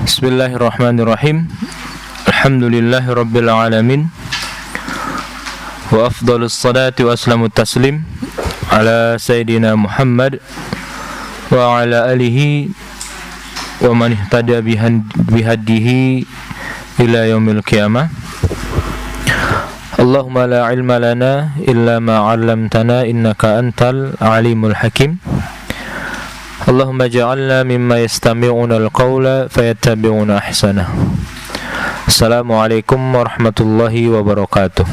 Bismillahirrahmanirrahim. Alhamdulillahirabbil alamin. Wa afdhalus salati wa aslamut taslim ala sayidina Muhammad wa ala alihi wa man ihtada bihadihi ila yaumil qiyamah. Allahumma la ilma lana illa ma 'allamtana innaka antal alimul hakim. Allahumma ja'alna mimma yastami'una al-qawla fayattabi'una ahsanah. Assalamualaikum warahmatullahi wabarakatuh.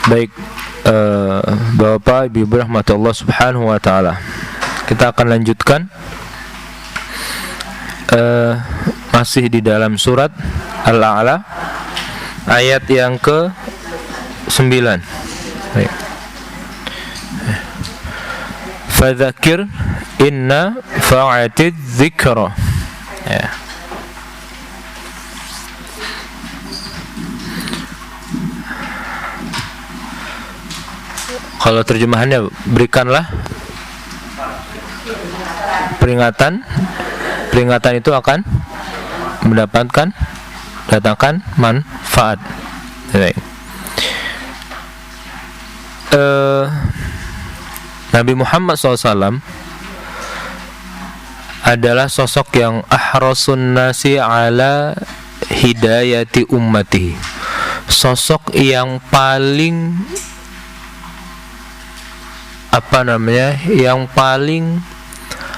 Baik, Bapak Ibu rahmati Allah subhanahu wa ta'ala, kita akan lanjutkan masih di dalam surat Al-A'la, ayat yang ke-9. Baik. Fadzakir inna fa'atidz dzikra. Ya. Kalau terjemahannya, berikanlah peringatan. Peringatan itu akan datangkan manfaat. Baik. Nabi Muhammad SAW adalah sosok yang ahrasun nasi ala hidayati ummati, sosok yang paling yang paling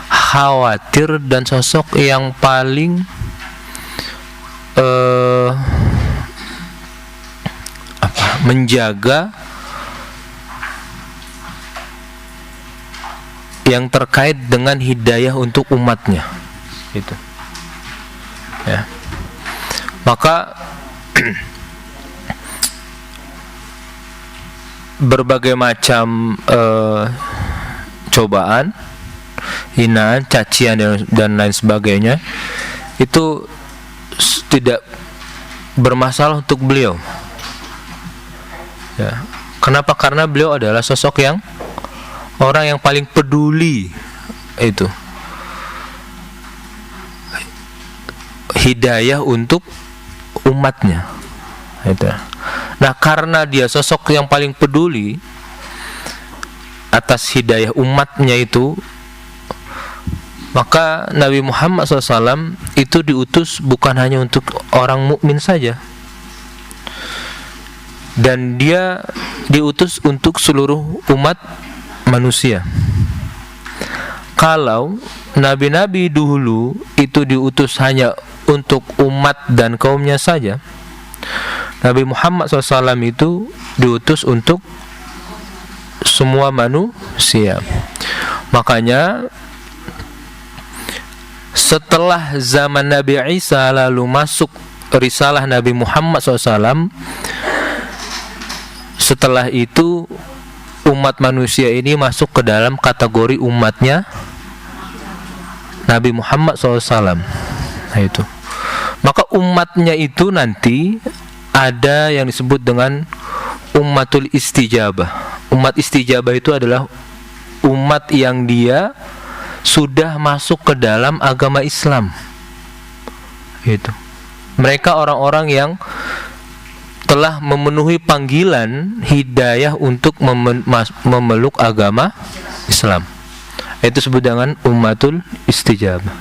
khawatir dan sosok yang paling menjaga yang terkait dengan hidayah untuk umatnya, gitu. Ya. Maka berbagai macam cobaan, hinaan, cacian dan lain sebagainya itu tidak bermasalah untuk beliau. Ya. Kenapa? Karena beliau adalah sosok yang orang yang paling peduli itu hidayah untuk umatnya. Itu. Nah, karena dia sosok yang paling peduli atas hidayah umatnya itu, maka Nabi Muhammad SAW itu diutus bukan hanya untuk orang mukmin saja, dan dia diutus untuk seluruh umat manusia. Kalau nabi-nabi dulu itu diutus hanya untuk umat dan kaumnya saja, Nabi Muhammad SAW itu diutus untuk semua manusia. Makanya setelah zaman Nabi Isa lalu masuk risalah Nabi Muhammad SAW, setelah itu umat manusia ini masuk ke dalam kategori umatnya Nabi Muhammad SAW. Nah, itu. Maka umatnya itu nanti ada yang disebut dengan ummatul istijabah. Umat istijabah itu adalah umat yang dia sudah masuk ke dalam agama Islam. Itu. Mereka orang-orang yang telah memenuhi panggilan hidayah untuk memeluk agama Islam. Itu disebut dengan ummatul istijabah.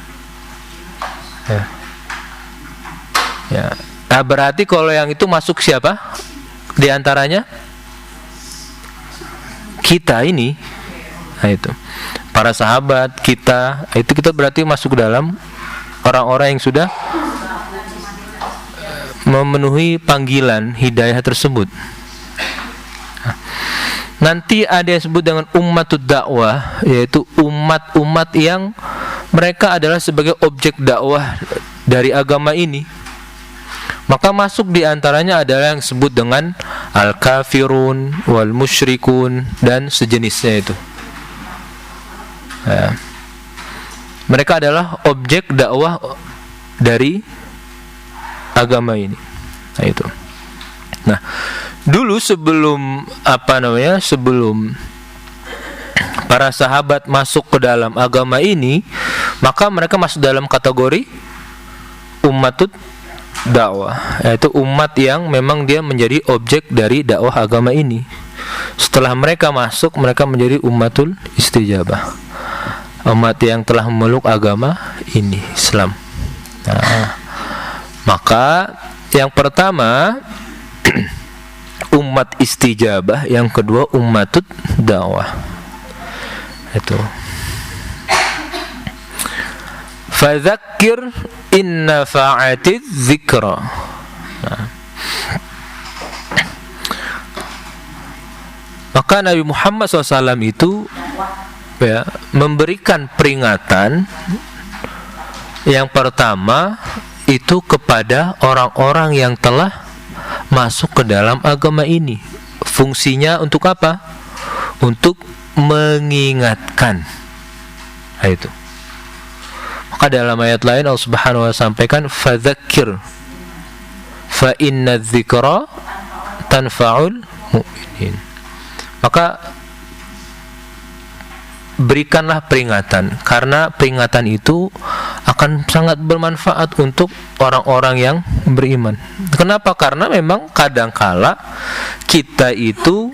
Ya. Ya. Nah, berarti kalau yang itu masuk siapa? Di antaranya kita ini. Nah, itu. Para sahabat kita, itu kita berarti masuk dalam orang-orang yang sudah memenuhi panggilan hidayah tersebut. Nanti ada yang disebut dengan ummatud dakwah, yaitu umat-umat yang mereka adalah sebagai objek dakwah dari agama ini. Maka masuk di antaranya adalah yang disebut dengan al-kafirun wal musyrikun dan sejenisnya itu. Ya. Mereka adalah objek dakwah dari agama ini. Nah, itu. Nah, Dulu sebelum sebelum para sahabat masuk ke dalam agama ini, maka mereka masuk dalam kategori ummatud dakwah, yaitu umat yang memang dia menjadi objek dari dakwah agama ini. Setelah mereka masuk, mereka menjadi ummatul istijabah, umat yang telah memeluk agama ini, Islam. Nah, maka yang pertama umat istijabah, yang kedua ummatud dakwah. Itu. Fadzakir inna fa'atiz dzikra. Nah. Maka Nabi Muhammad SAW itu memberikan peringatan yang pertama itu kepada orang-orang yang telah masuk ke dalam agama ini. Fungsinya untuk apa? Untuk mengingatkan. Nah, itu. Maka dalam ayat lain Allah Subhanahu wa taala sampaikan fadzakir fa inna dzikra tanfa'ul mu'minin. Maka berikanlah peringatan, karena peringatan itu akan sangat bermanfaat untuk orang-orang yang beriman. Kenapa? Karena memang kadangkala kita itu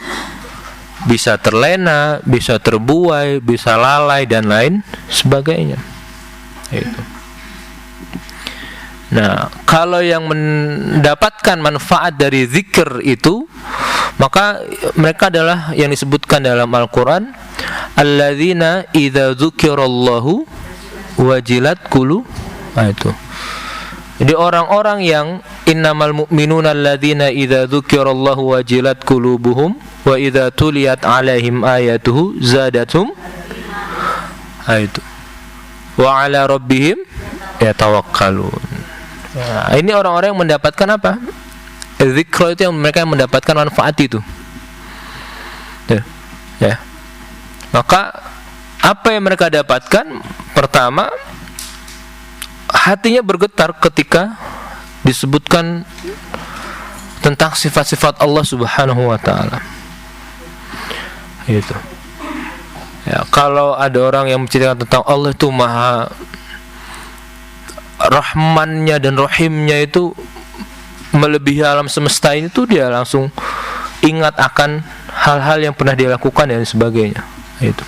bisa terlena, bisa terbuai, bisa lalai dan lain sebagainya. Itu. Nah, kalau yang mendapatkan manfaat dari zikir itu, maka mereka adalah yang disebutkan dalam Al-Quran, alladzina idza dzukirallahu wajilat qulubuhum. Nah, itu. Jadi orang-orang yang innamal mu'minuna alladzina idza dzukirallahu wajilat qulubuhum wa idza tuliyat alaihim ayatuhu zadathum. Nah, itu. Wa ala rabbihim yatawakkalun. Nah, ini orang-orang yang mendapatkan apa? Zikr itu yang mereka mendapatkan manfaat itu. Ya. Maka apa yang mereka dapatkan? Pertama, hatinya bergetar ketika disebutkan tentang sifat-sifat Allah Subhanahu wa taala. Itu. Ya, kalau ada orang yang menceritakan tentang Allah itu maha Rahmannya dan Rahimnya itu melebihi alam semesta ini, tuh dia langsung ingat akan hal-hal yang pernah dia lakukan dan sebagainya. Itu.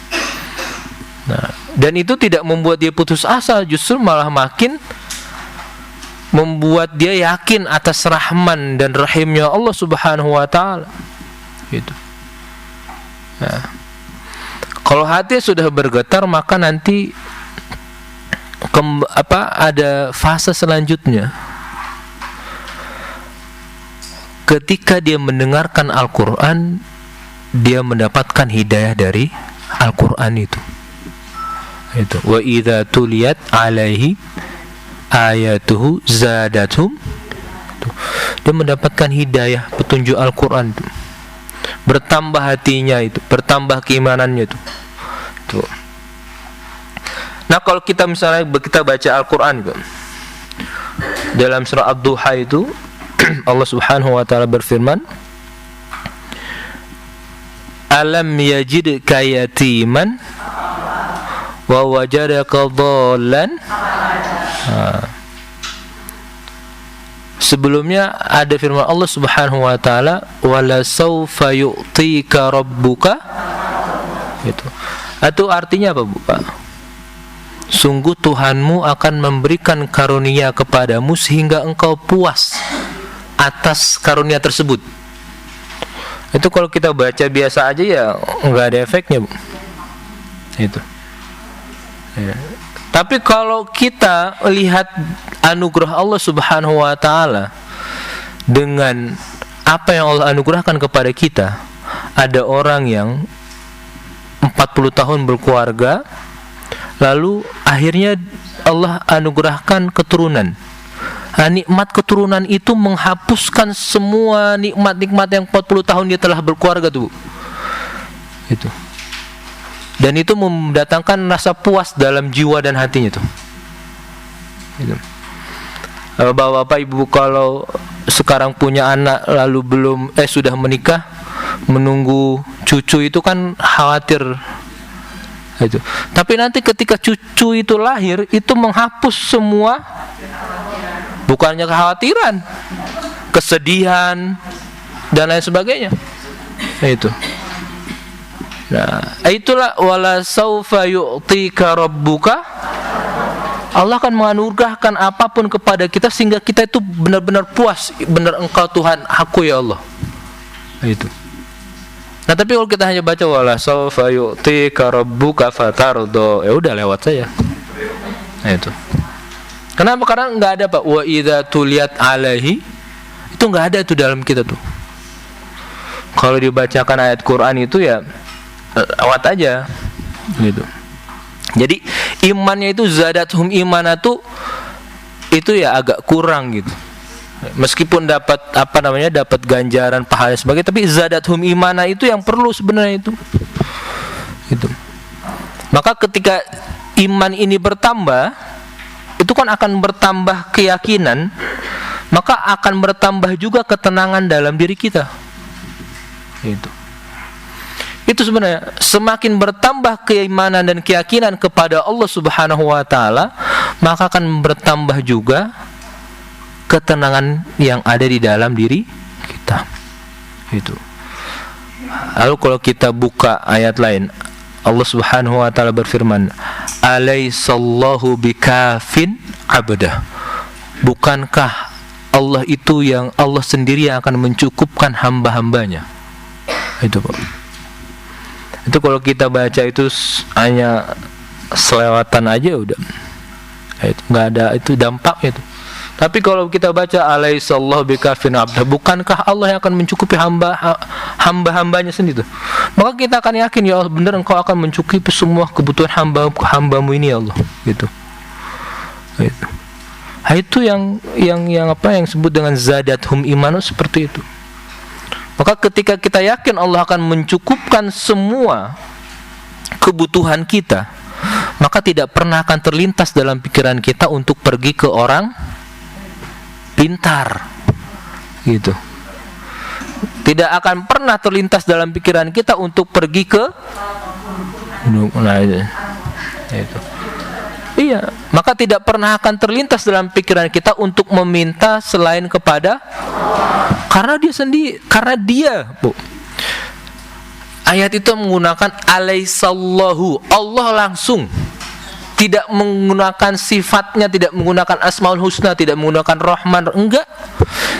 Nah, dan itu tidak membuat dia putus asa, justru malah makin membuat dia yakin atas Rahman dan Rahimnya Allah Subhanahu wa taala. Gitu. Nah, kalau hati sudah bergetar, maka nanti ada fase selanjutnya. Ketika dia mendengarkan Al-Quran, dia mendapatkan hidayah dari Al-Quran itu. Wa idza tuliyat alaihi ayatuhu zadathum. Dia mendapatkan hidayah, petunjuk Al-Quran itu. Bertambah hatinya itu, bertambah keimanannya itu. Tuh. Nah, kalau kita misalnya kita baca Al-Quran itu, dalam surah Ad-Duha itu Allah Subhanahu wa taala berfirman, alam yajidka yatiman wa wajadaka dhallan. Sebelumnya ada firman Allah Subhanahu wa taala, wala sawfa yu'tika rabbuka. Itu artinya apa, Bu? Pak? Sungguh Tuhanmu akan memberikan karunia kepadamu sehingga engkau puas atas karunia tersebut. Itu kalau kita baca biasa aja ya nggak ada efeknya, Bu. Itu. Ya. Tapi kalau kita lihat anugerah Allah Subhanahu wa taala dengan apa yang Allah anugerahkan kepada kita, ada orang yang 40 tahun berkeluarga, lalu akhirnya Allah anugerahkan keturunan. Nah, nikmat keturunan itu menghapuskan semua nikmat-nikmat yang 40 tahun dia telah berkeluarga tuh. Itu. Dan itu mendatangkan rasa puas dalam jiwa dan hatinya tuh. Itu. Bapak-bapak, ibu, kalau sekarang punya anak lalu sudah menikah, menunggu cucu itu kan khawatir itu. Tapi nanti ketika cucu itu lahir, itu menghapus semua, bukannya kekhawatiran, kesedihan dan lain sebagainya. Itu. Nah, itulah wala saufa yu'tika rabbuka. Allah akan menganugerahkan apapun kepada kita sehingga kita itu benar-benar puas, benar Engkau Tuhan aku ya Allah. Itu. Nah, tapi kalau kita hanya baca wala saufa yu'tika rabbuka fatardo, ya udah lewat saja. Nah, itu. Kenapa? Karena enggak ada Pak wa idza tuliyat alaihi. Itu enggak ada itu dalam kita tuh. Kalau dibacakan ayat Quran itu ya lewat aja gitu. Jadi imannya itu zadathum imana tuh itu ya agak kurang gitu. Meskipun dapat dapat ganjaran pahala sebagainya, tapi zadathum imana itu yang perlu sebenarnya itu. Gitu. Maka ketika iman ini bertambah, itu kan akan bertambah keyakinan, maka akan bertambah juga ketenangan dalam diri kita. Itu sebenarnya semakin bertambah keimanan dan keyakinan kepada Allah Subhanahu wa taala, maka akan bertambah juga ketenangan yang ada di dalam diri kita. Itu. Lalu kalau kita buka ayat lain, Allah Subhanahu wa taala berfirman, "Alaisallahu bikafin 'abdah." Bukankah Allah itu yang Allah sendiri yang akan mencukupkan hamba-hambanya? Itu Pak. Itu kalau kita baca itu hanya selewatan aja udah. Itu enggak ada itu dampaknya itu. Tapi kalau kita baca alaihissallahu bikafin abdah, bukankah Allah yang akan mencukupi hamba-hambanya sendiri itu? Maka kita akan yakin ya Allah benar Engkau akan mencukupi semua kebutuhan hambamu ini ya Allah. Gitu. Itu. Nah, itu yang disebut dengan zadathum iman seperti itu. Maka ketika kita yakin Allah akan mencukupkan semua kebutuhan kita, maka tidak pernah akan terlintas dalam pikiran kita untuk pergi ke orang pintar. Gitu. Tidak akan pernah terlintas dalam pikiran kita untuk pergi ke itu. Iya, maka tidak pernah akan terlintas dalam pikiran kita untuk meminta selain kepada, karena dia sendiri, karena dia, Bu. Ayat itu menggunakan alaihissallahu, Allah langsung, tidak menggunakan sifatnya, tidak menggunakan asmaul husna, tidak menggunakan rahman, enggak.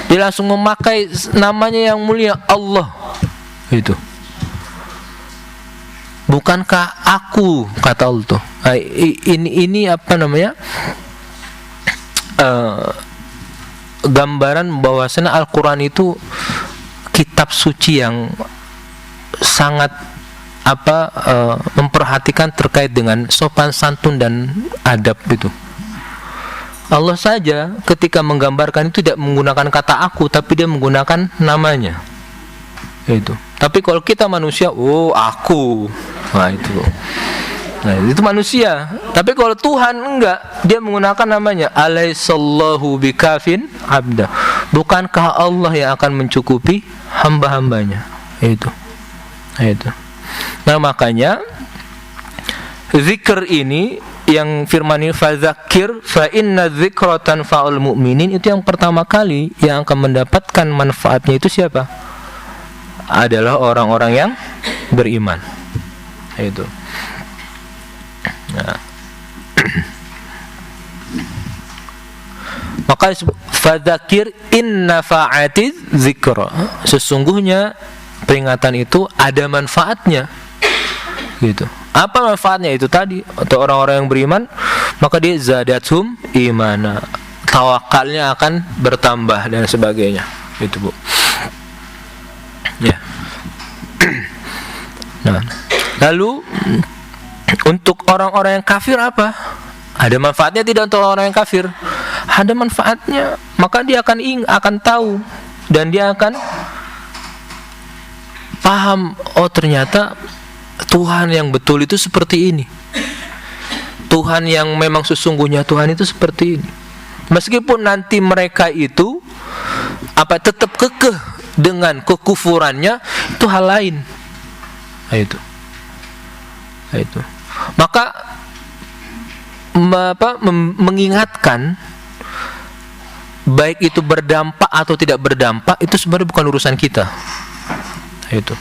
Dia langsung memakai namanya yang mulia, Allah. Itu. Bukankah aku, kata Allah tuh, ini gambaran bahwasanya Al-Quran itu kitab suci yang sangat memperhatikan terkait dengan sopan santun dan adab itu. Allah saja ketika menggambarkan itu tidak menggunakan kata aku, tapi dia menggunakan namanya. Itu. Tapi kalau kita manusia, aku. Nah itu manusia. Tapi kalau Tuhan enggak, dia menggunakan namanya alaihissallahu bikafin abda. Bukankah Allah yang akan mencukupi hamba-hambanya? Itu. Nah makanya zikr ini yang firman ini fadzakir fa inna dzikra tanfa'ul mu'minin, itu yang pertama kali yang akan mendapatkan manfaatnya itu siapa? Adalah orang-orang yang beriman. Itu. Nah. Maka fadzakir inna fa'atiz dzikra. Sesungguhnya peringatan itu ada manfaatnya. Gitu. Apa manfaatnya itu tadi? Untuk orang-orang yang beriman, maka dia zadathum imana. Tawakalnya akan bertambah dan sebagainya. Itu, Bu. Ya. Nah, lalu untuk orang-orang yang kafir apa? Ada manfaatnya tidak untuk orang yang kafir? Ada manfaatnya. Maka dia akan tahu dan dia akan paham, oh ternyata Tuhan yang betul itu seperti ini. Tuhan yang memang sesungguhnya Tuhan itu seperti ini. Meskipun nanti mereka itu tetap kekeh dengan kekufurannya, itu hal lain. Itu. Maka mengingatkan baik itu berdampak atau tidak berdampak itu sebenarnya bukan urusan kita. Itu.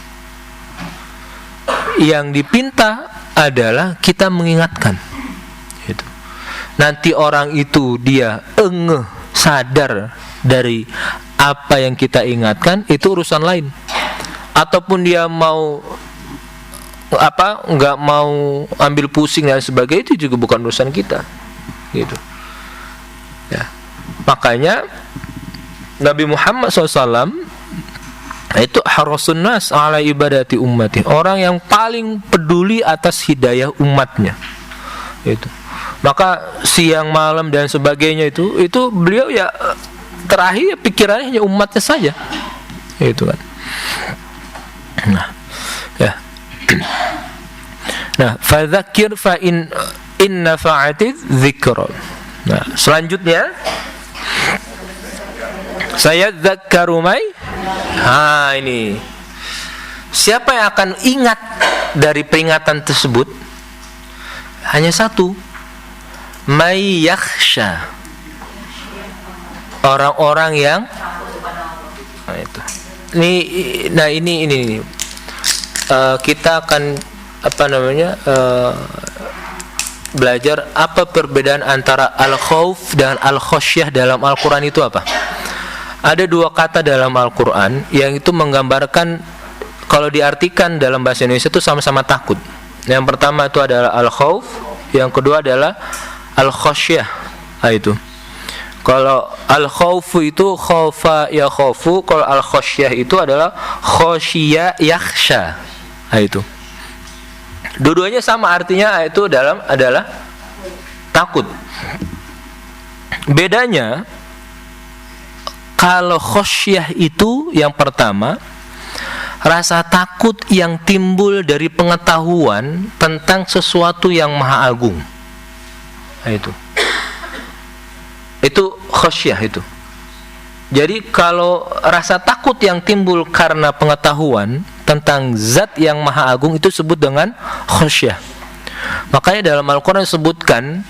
Yang dipinta adalah kita mengingatkan. Itu. Nanti orang itu dia sadar dari apa yang kita ingatkan, itu urusan lain. Ataupun dia mau nggak mau ambil pusing dan sebagainya, itu juga bukan urusan kita. Gitu. Ya. Makanya Nabi Muhammad SAW itu harasun nas ala ibadati ummati, orang yang paling peduli atas hidayah umatnya. Itu. Maka siang malam dan sebagainya itu beliau ya terakhir pikirannya hanya umatnya saja. Itu kan. Nah, ya. Nah, fadzakir fa in nafa'ati dzikra. Nah, selanjutnya saya dzakkaru may. Ini. Siapa yang akan ingat dari peringatan tersebut? Hanya satu. May yakhsha. Orang-orang yang itu. Ini. Kita akan belajar apa perbedaan antara al-khauf dan al-khasyah dalam Al-Quran itu apa. Ada dua kata dalam Al-Quran yang itu menggambarkan, kalau diartikan dalam bahasa Indonesia itu sama-sama takut. Yang pertama itu adalah al-khauf, yang kedua adalah al-khasyah. Itu. Kalau al-khaufu itu khaufa ya khaufu, kalau al-khasyah itu adalah khasyiya yakhsha. Itu. Dua-duanya sama artinya, itu adalah takut. Bedanya, kalau khasyah itu yang pertama, rasa takut yang timbul dari pengetahuan tentang sesuatu yang maha agung. Itu khasyah itu. Jadi kalau rasa takut yang timbul karena pengetahuan tentang zat yang maha agung itu disebut dengan khasyah. Makanya dalam Al-Quran disebutkan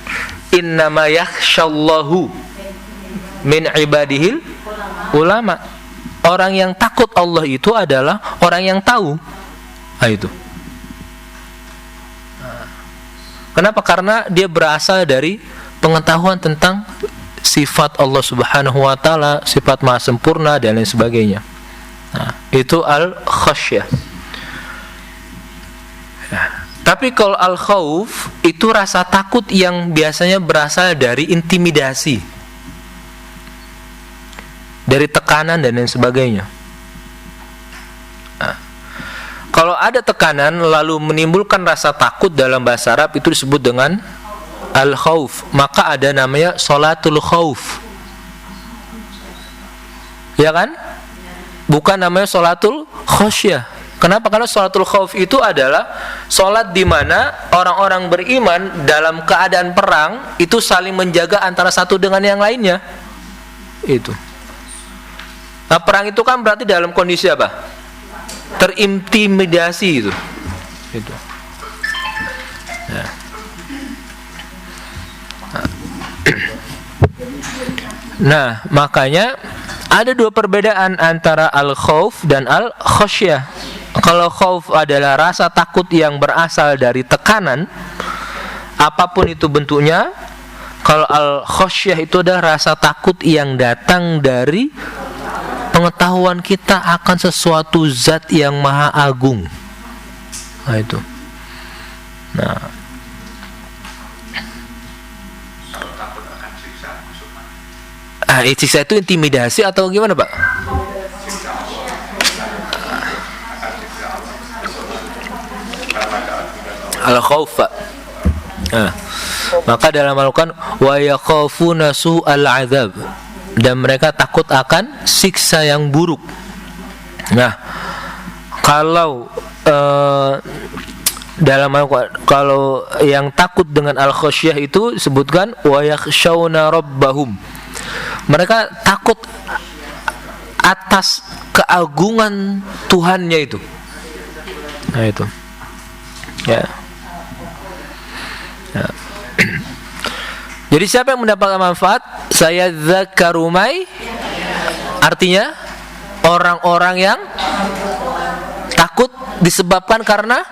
innama yakhshallahu min ibadihil ulama. Orang yang takut Allah itu adalah orang yang tahu. Itu. Kenapa? Karena dia berasal dari pengetahuan tentang sifat Allah Subhanahu wa taala, sifat maha sempurna dan lain sebagainya. Itu al-khasyah. Tapi kalau al-khauf itu rasa takut yang biasanya berasal dari intimidasi, dari tekanan dan lain sebagainya. Kalau ada tekanan lalu menimbulkan rasa takut, dalam bahasa Arab itu disebut dengan al-khauf. Maka ada namanya sholatul khauf. Ya kan? Bukan namanya sholatul khasyah. Kenapa? Karena sholatul khauf itu adalah sholat di mana orang-orang beriman dalam keadaan perang itu saling menjaga antara satu dengan yang lainnya. Itu. Nah, perang itu kan berarti dalam kondisi apa? Terintimidasi itu. Itu. Ya. Nah, makanya ada dua perbedaan antara al-khauf dan al-khasyah. Kalau khauf adalah rasa takut yang berasal dari tekanan, apapun itu bentuknya. Kalau al-khasyah itu adalah rasa takut yang datang dari pengetahuan kita akan sesuatu zat yang maha agung. Itu. Siksa itu intimidasi atau gimana, Pak? Al-khauf. Maka dalam Al-Quran wa yakhafuna su'al azab, dan mereka takut akan siksa yang buruk. Nah, kalau dalam Al-Quran, kalau yang takut dengan al-khasyah itu disebutkan wa yakhshawna rabbahum. Mereka takut atas keagungan Tuhannya itu. Nah itu. Ya. Ya. Jadi siapa yang mendapatkan manfaat? Saya zakarumai, artinya orang-orang yang takut disebabkan karena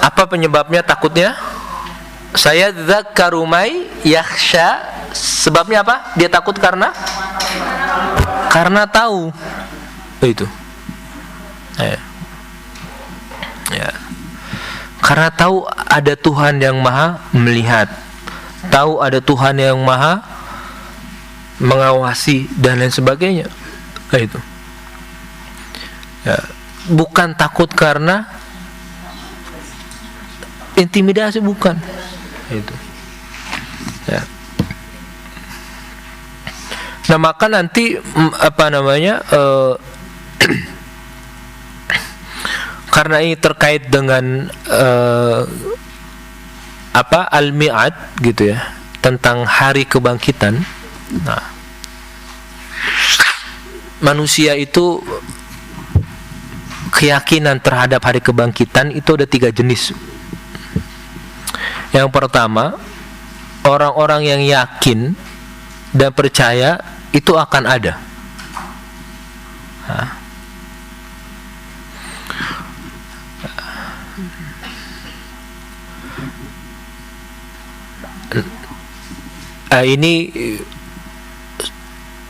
apa penyebabnya takutnya? Saya zakarumai yakhsha, sebabnya apa? Dia takut karena tahu. Itu. Ya. Karena tahu ada Tuhan yang maha melihat, tahu ada Tuhan yang maha mengawasi dan lain sebagainya. Itu. Ya. Bukan takut karena intimidasi, bukan. Itu. Ya. Nah maka nanti karena ini terkait dengan al-mi'ad gitu ya, tentang hari kebangkitan. Nah, manusia itu keyakinan terhadap hari kebangkitan itu ada 3 jenis. Yang pertama, orang-orang yang yakin dan percaya itu akan ada. Ini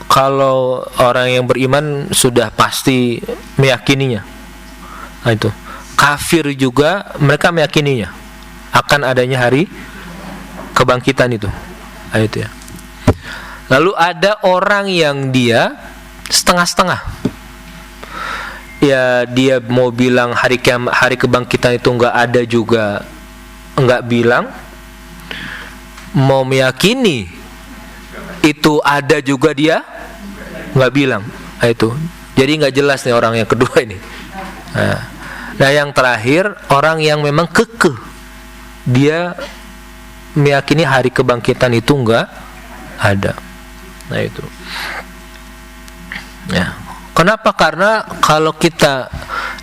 kalau orang yang beriman sudah pasti meyakininya. Nah itu. Kafir juga mereka meyakininya akan adanya hari kebangkitan itu. Nah, itu ya. Lalu ada orang yang dia setengah-setengah. Ya dia mau bilang hari kebangkitan itu enggak ada juga enggak bilang. Mau meyakini itu ada juga dia enggak bilang. Nah, itu. Jadi enggak jelas nih orang yang kedua ini. Nah yang terakhir orang yang memang kekeh. Dia meyakini hari kebangkitan itu enggak ada. Nah itu. Ya. Kenapa? Karena kalau kita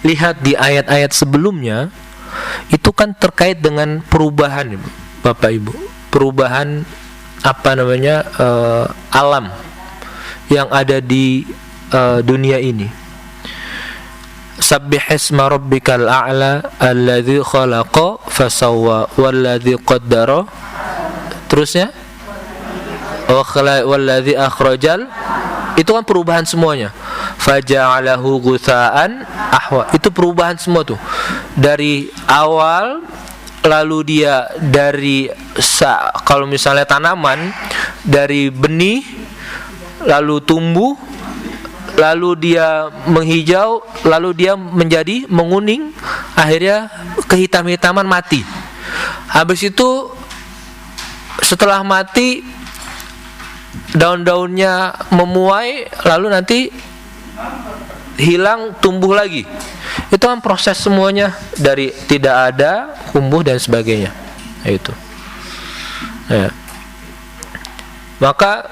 lihat di ayat-ayat sebelumnya itu kan terkait dengan perubahan, Bapak Ibu. Perubahan alam yang ada di dunia ini. Sabbihisma rabbikal a'la alladzi khalaqa fasawwa walladzi qaddara. Terusnya walladzi akhrajal. Itu kan perubahan semuanya. Faja'alahu ghutsa'an ahwa. Itu perubahan semua tuh. Dari awal, lalu dia dari kalau misalnya tanaman dari benih lalu tumbuh, lalu dia menghijau, lalu dia menjadi menguning, akhirnya kehitam-hitaman mati. Habis itu setelah mati daun-daunnya memuai, lalu nanti hilang, tumbuh lagi. Itu kan proses semuanya dari tidak ada, tumbuh dan sebagainya. Itu. Ya. Maka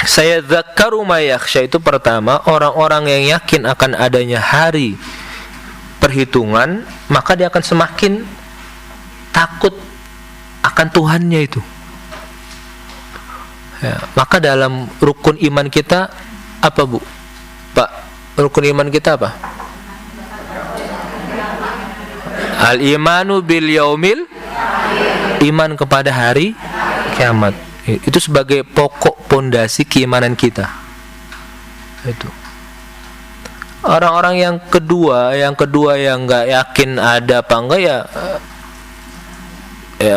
saya zakaru ma yakhsha itu pertama, orang-orang yang yakin akan adanya hari perhitungan, maka dia akan semakin takut akan Tuhannya itu. Ya, maka dalam rukun iman kita apa, Bu? Pak, rukun iman kita apa? Al-imanu bil yaumil, iman kepada hari kiamat. Itu sebagai pokok pondasi keimanan kita. Itu. Orang-orang yang kedua yang nggak yakin ada apa enggak ya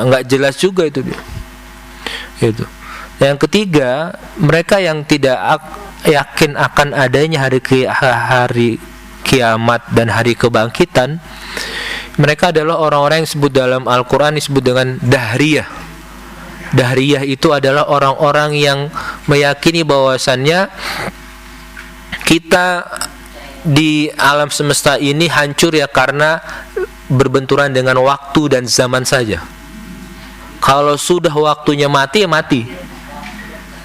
nggak jelas juga itu dia. Itu. Yang ketiga, mereka yang tidak yakin akan adanya hari kiamat dan hari kebangkitan, mereka adalah orang-orang yang disebut dalam Al-Quran disebut dengan dahriyah. Dahriyah itu adalah orang-orang yang meyakini bahwasannya kita di alam semesta ini hancur ya karena berbenturan dengan waktu dan zaman saja. Kalau sudah waktunya mati, ya mati.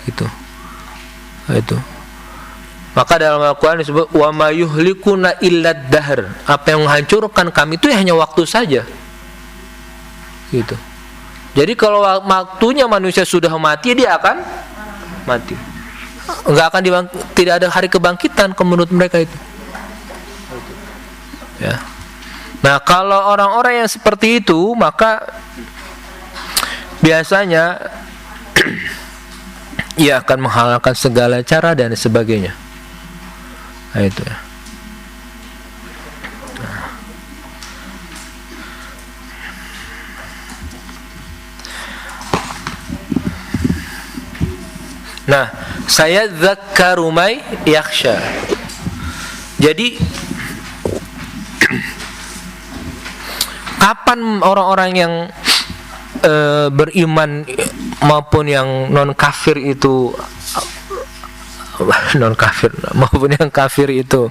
Itu. Maka dalam Al-Quran disebut wa ma yuhlikuna illad dahr. Apa yang menghancurkan kami itu hanya waktu saja. Gitu. Jadi kalau waktunya manusia sudah mati, dia akan mati. Tidak ada hari kebangkitan menurut mereka itu. Ya. Nah, kalau orang-orang yang seperti itu, maka biasanya ia akan menghalalkan segala cara dan sebagainya. Nah, itu ya. Nah, saya dzakkaru may yakhsha. Jadi kapan orang-orang yang beriman maupun yang non kafir itu maupun yang kafir itu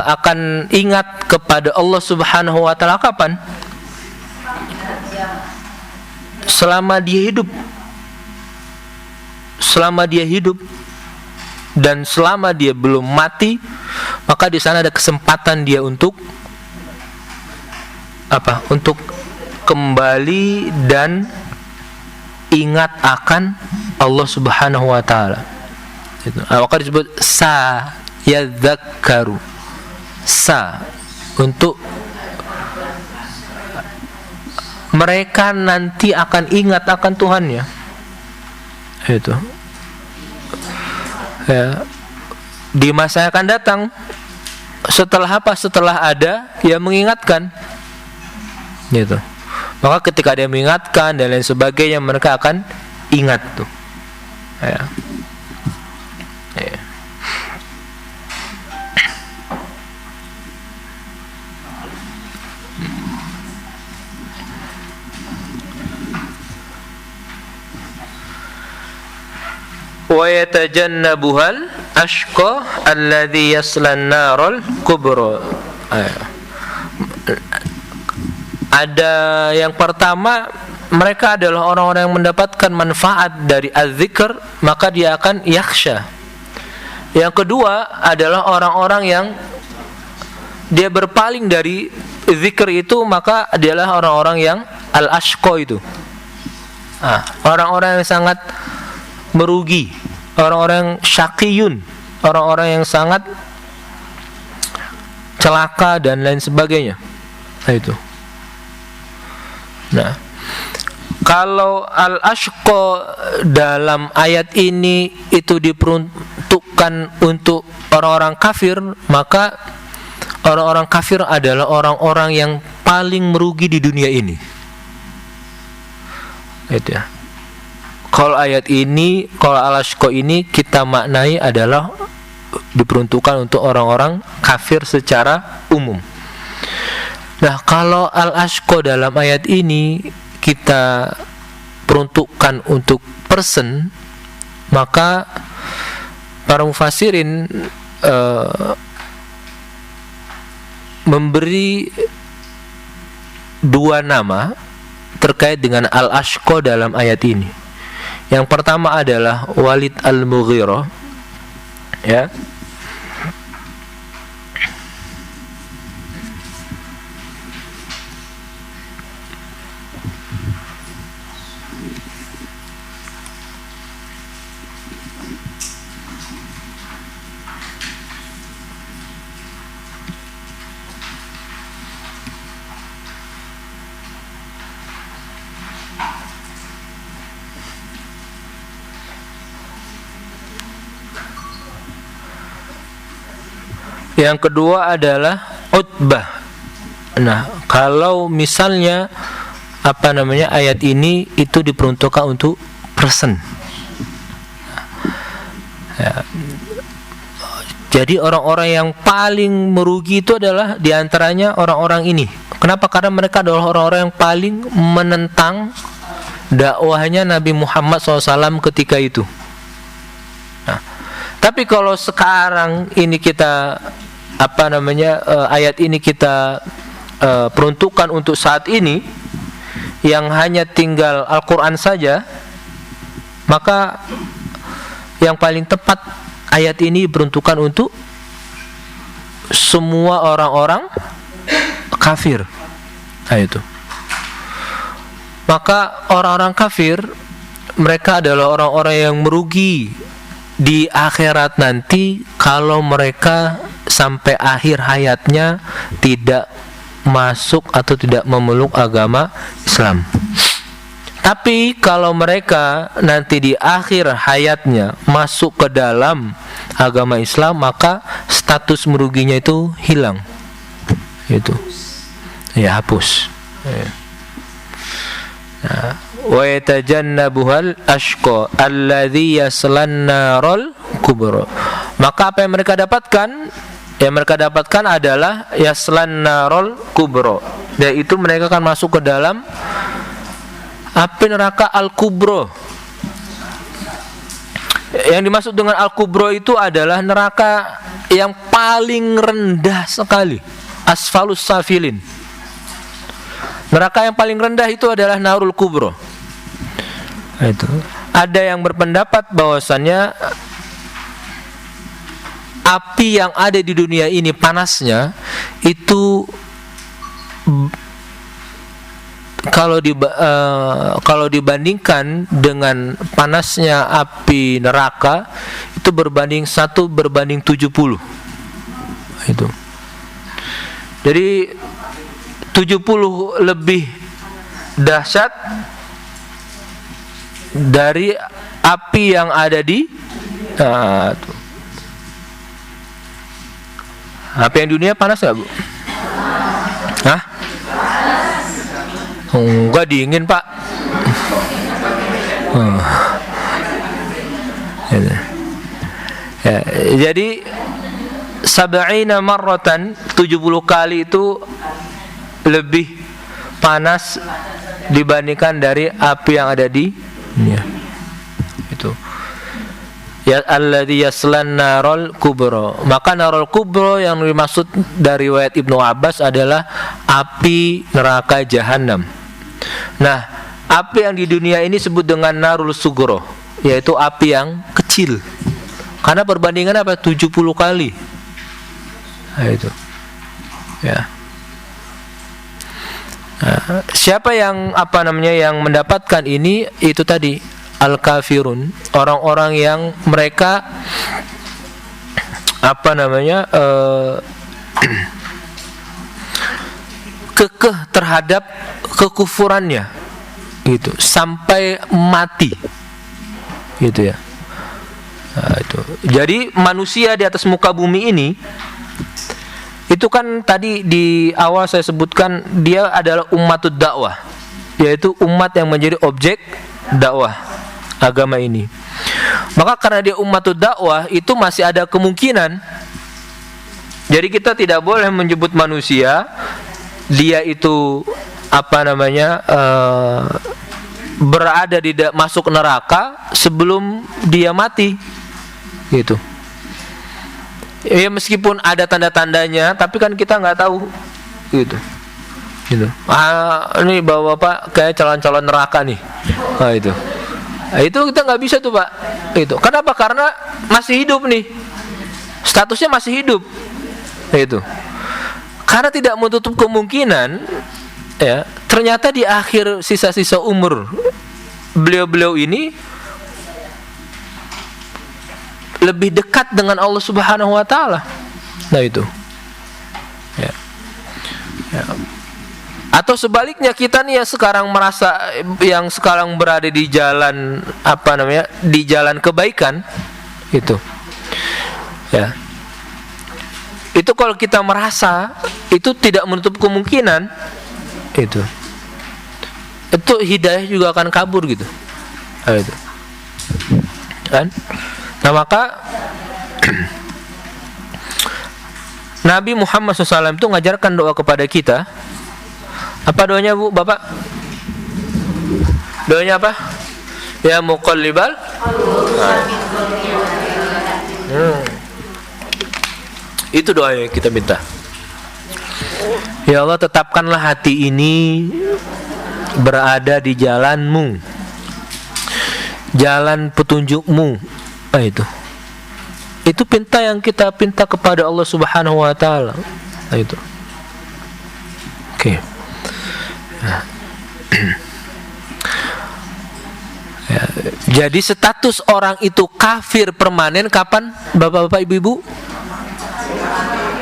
akan ingat kepada Allah Subhanahu wa taala kapan? Selama dia hidup dan selama dia belum mati, maka di sana ada kesempatan dia untuk untuk kembali dan ingat akan Allah Subhanahu wa taala. Itu. Maka disebut sa yadzakkaru. Sa untuk mereka nanti akan ingat akan Tuhannya. Itu. Ya. Di masa yang akan datang, setelah ada yang mengingatkan. Gitu. Maka ketika dia mengingatkan dan lain sebagainya, mereka akan ingat tuh. Ya. Ya. Wa yatajannabuhal ashqa alladhi yaslan naral kubra. Ada yang pertama, mereka adalah orang-orang yang mendapatkan manfaat dari az-zikr, maka dia akan yakhsha. Yang kedua adalah orang-orang yang dia berpaling dari zikr itu, maka adalah orang-orang yang al-ashqa itu. Orang-orang yang sangat merugi, orang-orang yang syaqiyun, orang-orang yang sangat celaka dan lain sebagainya. Nah, itu. Nah, kalau al-ashqa dalam ayat ini itu diperuntukkan untuk orang-orang kafir, maka orang-orang kafir adalah orang-orang yang paling merugi di dunia ini. Itu ya. Kalau ayat ini, kalau al-ashqa ini kita maknai adalah diperuntukkan untuk orang-orang kafir secara umum. Nah, kalau al-ashqa dalam ayat ini kita peruntukkan untuk person, maka para mufassirin memberi dua nama terkait dengan al-ashqa dalam ayat ini. Yang pertama adalah Walid al-Mughirah, ya. Yang kedua adalah Utbah. Nah, kalau misalnya ayat ini itu diperuntukkan untuk person. Ya. Jadi orang-orang yang paling merugi itu adalah diantaranya orang-orang ini. Kenapa? Karena mereka adalah orang-orang yang paling menentang dakwahnya Nabi Muhammad SAW ketika itu. Nah, tapi kalau sekarang ini kita ayat ini kita peruntukan untuk saat ini yang hanya tinggal Al-Quran saja, maka yang paling tepat ayat ini peruntukan untuk semua orang-orang kafir. Nah, itu. Maka orang-orang kafir, mereka adalah orang-orang yang merugi di akhirat nanti kalau mereka sampai akhir hayatnya tidak masuk atau tidak memeluk agama Islam. Tapi kalau mereka nanti di akhir hayatnya masuk ke dalam agama Islam, maka status meruginya itu hilang. Itu. Ya, hapus. Ya. Nah, wa yatajannabuhal ashqa alladhi yaslan narul kubra. Maka apa yang mereka dapatkan? Yang mereka dapatkan adalah yaslan narul kubra. Dan itu mereka akan masuk ke dalam api neraka al-kubra. Yang dimaksud dengan al-kubra itu adalah neraka yang paling rendah sekali, asfalus safilin. Neraka yang paling rendah itu adalah narul kubra. Itu. Ada yang berpendapat bahwasannya api yang ada di dunia ini panasnya itu kalau dibandingkan dengan panasnya api neraka itu berbanding 1/70. Itu. Jadi 70 lebih dahsyat dari api yang ada di api yang dunia panas nggak, Bu? Hah? Enggak, dingin, Pak. Ya, jadi sab'ina marratan, 70 kali itu lebih panas dibandingkan dari api yang ada di dunia. Itu. Ya alladzi yaslan narul kubra. Maka narul kubra yang dimaksud dari riwayat Ibnu Abbas adalah api neraka jahanam. Nah, api yang di dunia ini disebut dengan narul sugro, yaitu api yang kecil. Karena perbandingan apa? 70 kali. Nah, itu. Ya. Nah, siapa yang yang mendapatkan ini? Itu tadi al-kafirun, orang-orang yang mereka kekeh terhadap kekufurannya, gitu, sampai mati, gitu ya. Nah, itu. Jadi manusia di atas muka bumi ini, itu kan tadi di awal saya sebutkan dia adalah ummatud dakwah, yaitu umat yang menjadi objek dakwah agama ini. Maka karena dia ummatud dakwah, itu masih ada kemungkinan. Jadi kita tidak boleh menyebut manusia dia itu berada di masuk neraka sebelum dia mati, gitu. Ya meskipun ada tanda-tandanya, tapi kan kita nggak tahu, gitu. Ini bapak-bapak kayak calon-calon neraka nih. Nah, itu kita nggak bisa tuh, Pak. Itu kenapa? Karena masih hidup nih, statusnya masih hidup. Itu karena tidak menutup kemungkinan, ya, ternyata di akhir sisa-sisa umur beliau ini lebih dekat dengan Allah Subhanahu wa taala. Nah, itu. Ya. Ya. Atau sebaliknya, kita nih yang sekarang berada di jalan di jalan kebaikan, itu. Ya. Itu kalau kita merasa itu tidak menutup kemungkinan, itu hidayah juga akan kabur, gitu. Nah, itu. Kan? Nah, maka Nabi Muhammad SAW itu mengajarkan doa kepada kita. Apa doanya, Bu, Bapak? Doanya apa? Ya muqallibal. Itu doa yang kita minta. Ya Allah, tetapkanlah hati ini berada di jalan-Mu, jalan petunjuk-Mu. Nah, itu pinta yang kita pinta kepada Allah Subhanahu wa taala. Nah, itu. Oke. Nah. Ya, jadi status orang itu kafir permanen kapan, Bapak-bapak, Ibu-ibu?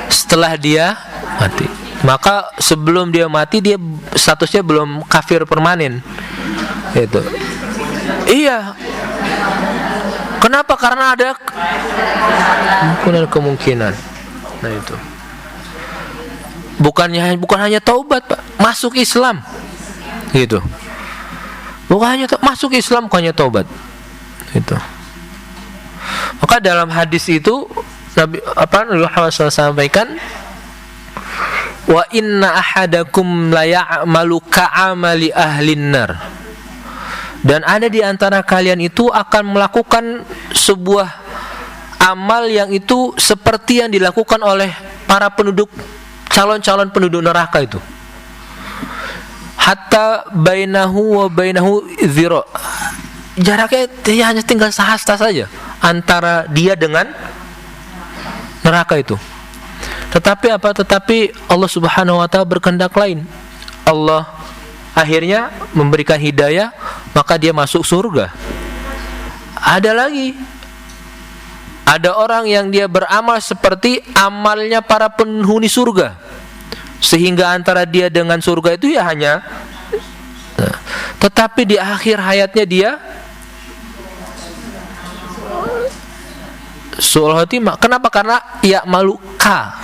Setelah dia mati. Maka sebelum dia mati dia statusnya belum kafir permanen. Itu. Iya. Kenapa? Karena ada kemungkinan. Nah, itu. Bukan hanya taubat, Pak, masuk Islam. Gitu. Bukan hanya masuk Islam, bukannya taubat. Itu. Maka dalam hadis itu Nabi Muhammad SAW sampaikan, wa inna ahadakum la ya'malu ka'amali ahlin nar. Dan ada di antara kalian itu akan melakukan sebuah amal yang itu seperti yang dilakukan oleh para penduduk, calon-calon penduduk neraka itu. Hatta bainahu wa bainahu zira. Jaraknya dia hanya tinggal sehasta saja antara dia dengan neraka itu. Tetapi Allah Subhanahu wa taala berkehendak lain. Allah akhirnya memberikan hidayah, maka dia masuk surga. Ada lagi, ada orang yang dia beramal seperti amalnya para penghuni surga, sehingga antara dia dengan surga itu ya hanya tetapi di akhir hayatnya dia su'ul khotimah. Kenapa? Karena ya malu ka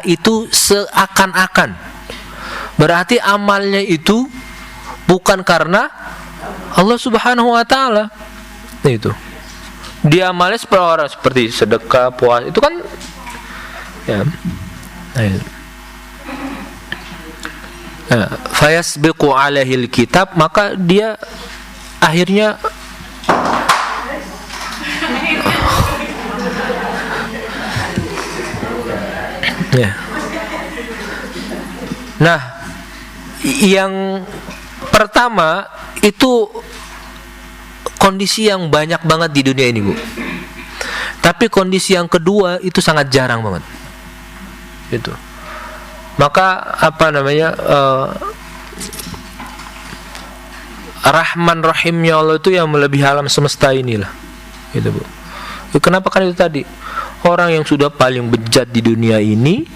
itu seakan-akan. Berarti amalnya itu bukan karena Allah Subhanahu wa taala. Itu. Dia amalnya seperti sedekah, puasa. Itu kan ya. Fayasbiqu alaihil kitab, maka dia akhirnya ya. Nah, yang pertama itu kondisi yang banyak banget di dunia ini, Bu. Tapi kondisi yang kedua itu sangat jarang banget. Itu. Maka Rahman Rahimnya Allah itu yang melebihi alam semesta inilah. Gitu, Bu. Kenapa? Kan itu tadi, orang yang sudah paling bejat di dunia ini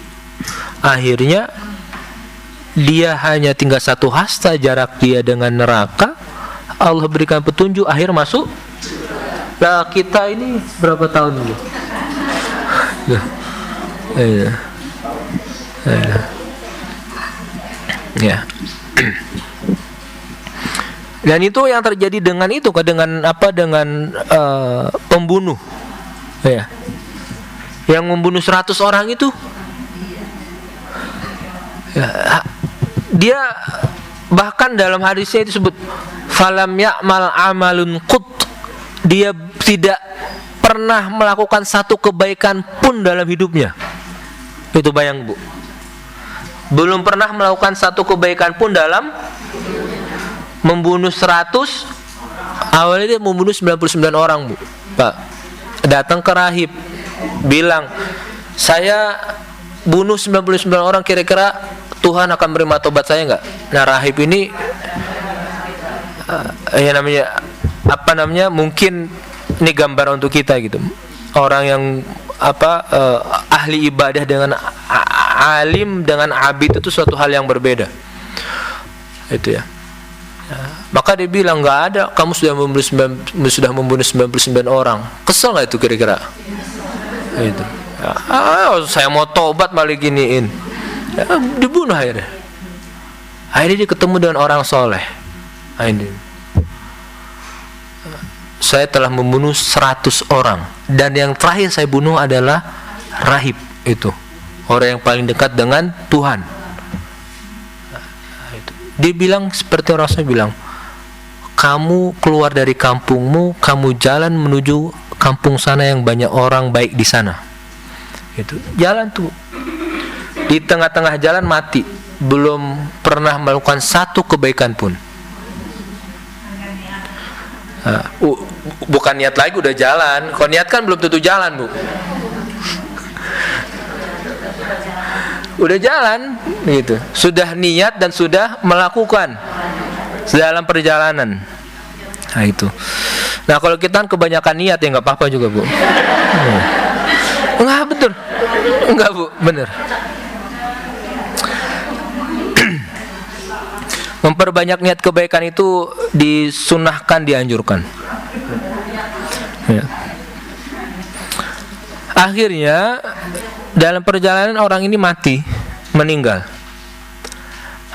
akhirnya dia hanya tinggal satu hasta jarak dia dengan neraka. Allah berikan petunjuk, akhir masuk. Nah, kita ini berapa tahun dulu? Ya. Dan itu yang terjadi dengan pembunuh, ya, yang membunuh 100 orang itu, ya, dia bahkan dalam hadisnya itu disebut falam ya'mal amalun qut, dia tidak pernah melakukan satu kebaikan pun dalam hidupnya. Itu bayang, Bu, belum pernah melakukan satu kebaikan pun dalam membunuh 100. Awalnya dia membunuh 99 orang, Bu, Pak. Datang ke rahib, bilang, saya bunuh 99 orang, kira-kira Tuhan akan menerima tobat saya enggak? Nah, rahib ini mungkin ini gambar untuk kita gitu. Orang yang ahli ibadah dengan alim dengan abid itu suatu hal yang berbeda. Itu ya. Maka dia bilang, enggak ada, kamu sudah membunuh 99 orang. Kesel enggak itu kira-kira? Itu. Saya mau tobat malah giniin. Ya, dibunuh akhirnya. Akhirnya dia ketemu dengan orang soleh. Saya telah membunuh 100 orang, dan yang terakhir saya bunuh adalah rahib itu, orang yang paling dekat dengan Tuhan. Dia bilang seperti orang saya bilang, kamu keluar dari kampungmu, kamu jalan menuju kampung sana yang banyak orang baik di sana. Itu jalan tuh. di tengah-tengah jalan mati, belum pernah melakukan satu kebaikan pun. Bukan niat lagi, udah jalan. Kalau niat kan belum tentu jalan, Bu. Udah jalan gitu, sudah niat dan sudah melakukan dalam perjalanan. Nah itu. Nah kalau kita kan kebanyakan niat ya nggak apa-apa juga, Bu. Enggak, betul. Enggak, Bu, bener. Memperbanyak niat kebaikan itu disunahkan, dianjurkan. Ya. Akhirnya dalam perjalanan orang ini mati, meninggal.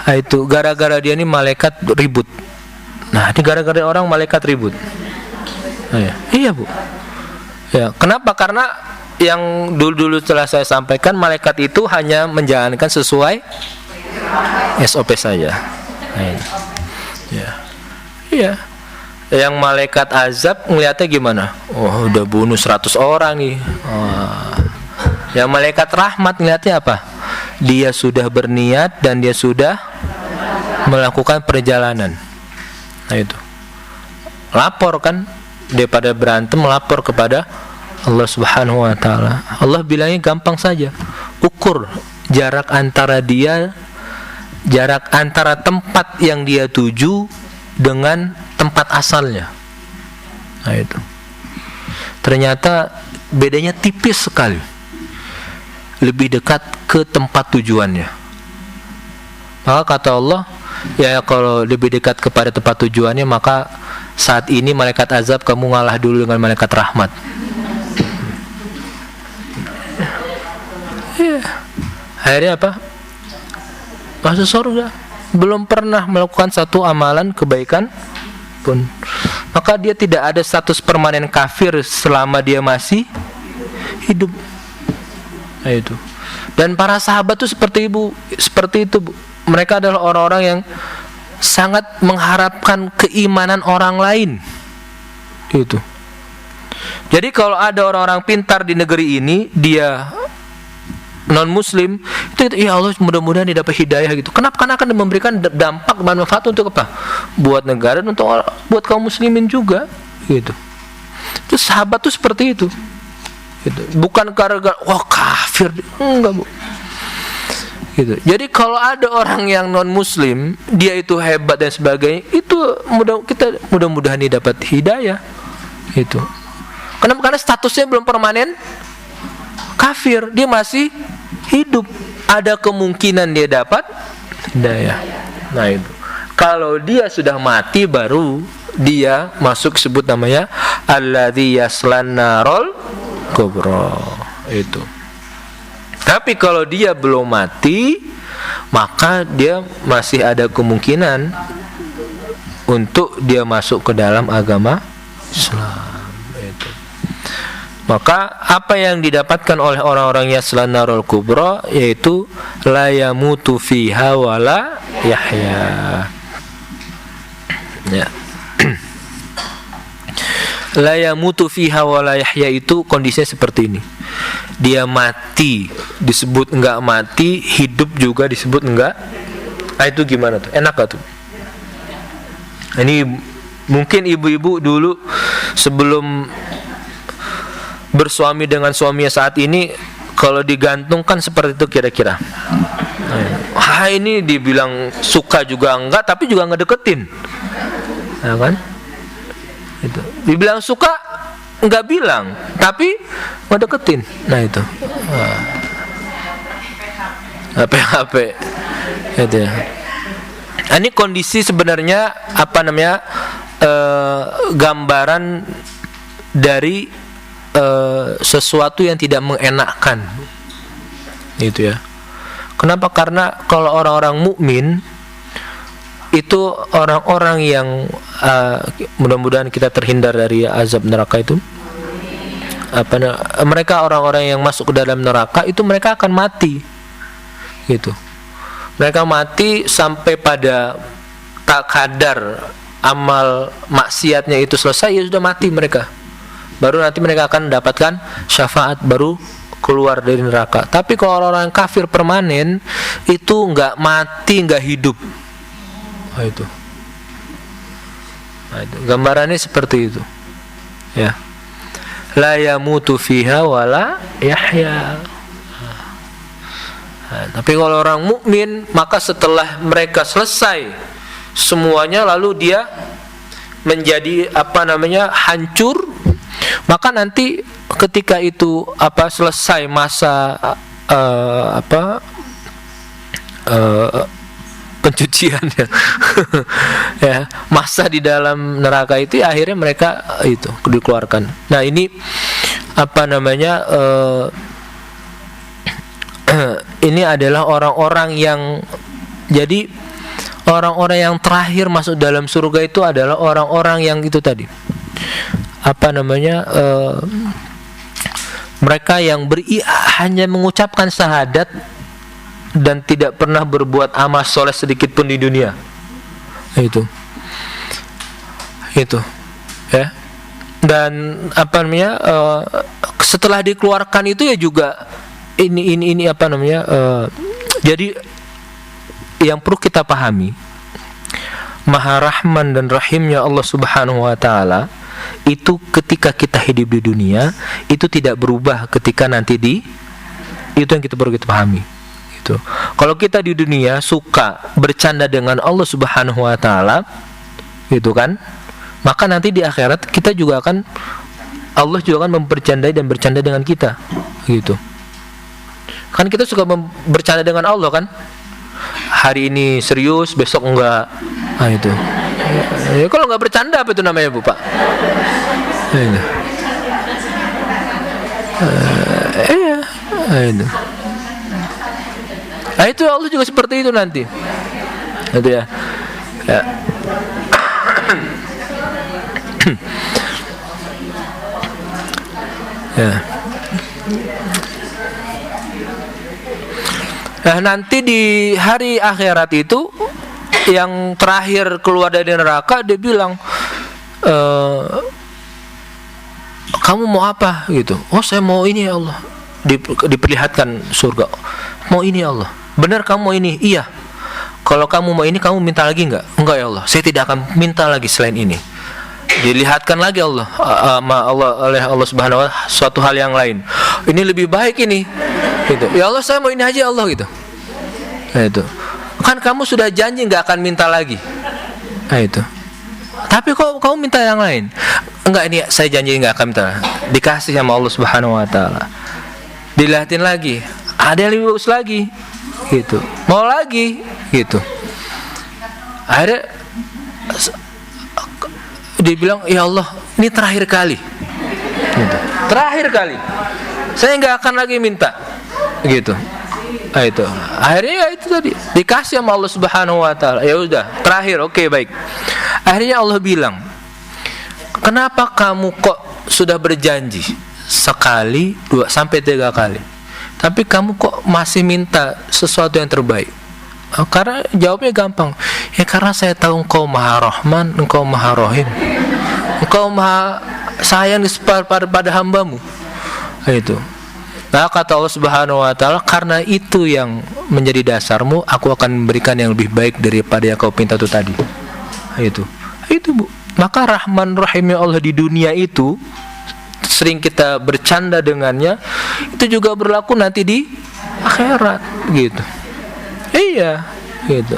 Nah, itu gara-gara dia ini malaikat ribut. Nah, ini gara-gara orang malaikat ribut. Nah, ya. Iya, Bu. Ya, kenapa? Karena yang dulu-dulu telah saya sampaikan, malaikat itu hanya menjalankan sesuai SOP saja. Nah, ya. Iya. Yang malaikat azab ngelihatnya gimana? Oh, udah bunuh 100 orang nih. Yang malaikat rahmat ngelihatnya apa? Dia sudah berniat dan dia sudah melakukan perjalanan. Nah itu. Lapor kan, daripada berantem lapor kepada Allah Subhanahu wa taala. Allah bilangnya gampang saja. Ukur jarak antara tempat yang dia tuju dengan tempat asalnya. Nah itu. Ternyata bedanya tipis sekali. Lebih dekat ke tempat tujuannya. Maka kata Allah, ya kalau lebih dekat kepada tempat tujuannya, maka saat ini malaikat azab kamu ngalah dulu dengan malaikat rahmat. Ya. Akhirnya apa? Masuk surga. Belum pernah melakukan satu amalan kebaikan pun. Maka dia tidak ada status permanen kafir selama dia masih hidup. Nah, itu. Dan para sahabat itu seperti itu, Bu. Mereka adalah orang-orang yang sangat mengharapkan keimanan orang lain. Gitu. Jadi kalau ada orang-orang pintar di negeri ini, dia non muslim, itu ya Allah mudah-mudahan dia dapat hidayah gitu. Kenapa? Karena akan memberikan dampak manfaat untuk apa? Buat negara dan buat kaum muslimin juga, gitu. Terus sahabat tuh seperti itu. Gitu. Bukan gara-gara wah kafir, enggak, Bu. Gitu. Jadi kalau ada orang yang non muslim, dia itu hebat dan sebagainya, itu mudah-mudahan dia dapat hidayah. Gitu. Kenapa? Karena statusnya belum permanen kafir, dia masih hidup. Ada kemungkinan dia dapat hidayah. Nah itu. Kalau dia sudah mati, baru dia masuk, sebut namanya alladzi yaslan narol kubra. Itu. Tapi kalau dia belum mati, maka dia masih ada kemungkinan untuk dia masuk ke dalam agama Islam. Itu. Maka apa yang didapatkan oleh orang-orang yaslan narol kubra, yaitu la yamutu fiha wala yahya. Ya. La yamutu fiha wala yahya itu kondisinya seperti ini. Dia mati disebut enggak mati, hidup juga disebut enggak. Ah itu gimana tuh? Enak gak tuh? Ini mungkin ibu-ibu dulu sebelum bersuami dengan suaminya saat ini, kalau digantungkan seperti itu kira-kira. Ini dibilang suka juga enggak, tapi juga ngedeketin. Ya kan? Itu. Dibilang suka enggak bilang, tapi ngedeketin. Nah itu. HP. Itu ya. Ini kondisi sebenarnya apa namanya? Gambaran dari sesuatu yang tidak mengenakkan. Itu ya. Kenapa? Karena kalau orang-orang mukmin itu orang-orang yang mudah-mudahan kita terhindar dari azab neraka itu. Mereka orang-orang yang masuk ke dalam neraka itu mereka akan mati. Gitu. Mereka mati sampai pada tak kadar amal maksiatnya itu selesai, ya sudah mati mereka. Baru nanti mereka akan mendapatkan syafaat, baru keluar dari neraka. Tapi kalau orang-orang kafir permanen itu nggak mati, nggak hidup. Nah, itu gambarannya seperti itu, ya. La yamutu fiha wala yahya. Nah, tapi kalau orang mukmin, maka setelah mereka selesai semuanya, lalu dia menjadi hancur, maka nanti ketika itu selesai masa pencucian ya, masa di dalam neraka itu, akhirnya mereka itu dikeluarkan. Nah, ini ini adalah orang-orang yang, jadi orang-orang yang terakhir masuk dalam surga itu adalah orang-orang yang itu tadi, mereka yang hanya mengucapkan syahadat dan tidak pernah berbuat amal soleh sedikit pun di dunia. Itu ya. Dan setelah dikeluarkan itu ya juga jadi yang perlu kita pahami, Maha Rahman dan Rahimnya Allah Subhanahu wa taala itu ketika kita hidup di dunia itu tidak berubah ketika nanti itu yang perlu kita pahami. Itu. Kalau kita di dunia suka bercanda dengan Allah Subhanahu wa taala, gitu kan? Maka nanti di akhirat Allah juga akan mempercandai dan bercanda dengan kita, gitu. Kan kita suka bercanda dengan Allah kan? Hari ini serius, besok enggak. Nah, itu. Ya, kalau enggak bercanda apa itu namanya, Bu, Pak? Ini. Itu. Nah, itu Allah juga seperti itu nanti. Itu ya. Ya. Ya. Nah, nanti di hari akhirat itu yang terakhir keluar dari neraka, dia bilang, kamu mau apa gitu? Oh, saya mau ini ya Allah. Diperlihatkan surga. Mau ini ya Allah. Benar kamu mau ini? Iya. Kalau kamu mau ini, kamu minta lagi enggak? Enggak ya Allah. Saya tidak akan minta lagi selain ini. Dilihatkan lagi oleh Allah Subhanahu wa taala suatu hal yang lain. Ini lebih baik ini. Gitu. Ya Allah, saya mau ini aja Allah, gitu. Nah, itu. Kan kamu sudah janji nggak akan minta lagi. Nah, itu. Tapi kok kamu minta yang lain? Enggak, ini saya janji nggak akan minta. Dikasih sama Allah Subhanahu wa taala. Dilihatin lagi. Ada yang lebih bagus lagi. Gitu. Mau lagi, gitu. Akhirnya dia bilang, ya Allah, ini terakhir kali. Gitu. Terakhir kali. Saya nggak akan lagi minta. Gitu. Nah, itu. Akhirnya ya itu tadi dikasih sama Allah Subhanahu wa taala. Ya udah, terakhir, oke, baik. Akhirnya Allah bilang, kenapa kamu kok sudah berjanji sekali, 2 sampai 3 kali, tapi kamu kok masih minta sesuatu yang terbaik? Karena jawabnya gampang. Ya karena saya tahu Engkau Maha Rahman, Engkau Maha Rahim, Engkau Maha sayang pada hambamu. Nah, itu. Nah, kata Allah Subhanahu wa taala, karena itu yang menjadi dasarmu, aku akan memberikan yang lebih baik daripada yang kau pinta itu tadi. Itu Bu. Maka Rahman Rahimnya Allah di dunia itu sering kita bercanda dengannya, itu juga berlaku nanti di akhirat, gitu. Iya, gitu.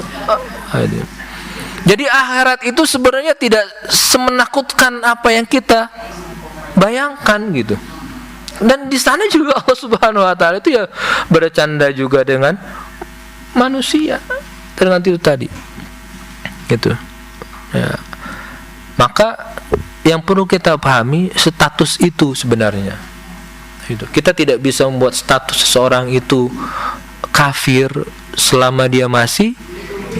Jadi akhirat itu sebenarnya tidak semenakutkan apa yang kita bayangkan, gitu. Dan di sana juga Allah Subhanahu wa taala itu ya bercanda juga dengan manusia, dengan itu tadi. Gitu. Ya. Maka yang perlu kita pahami status itu sebenarnya. Gitu. Kita tidak bisa membuat status seseorang itu kafir selama dia masih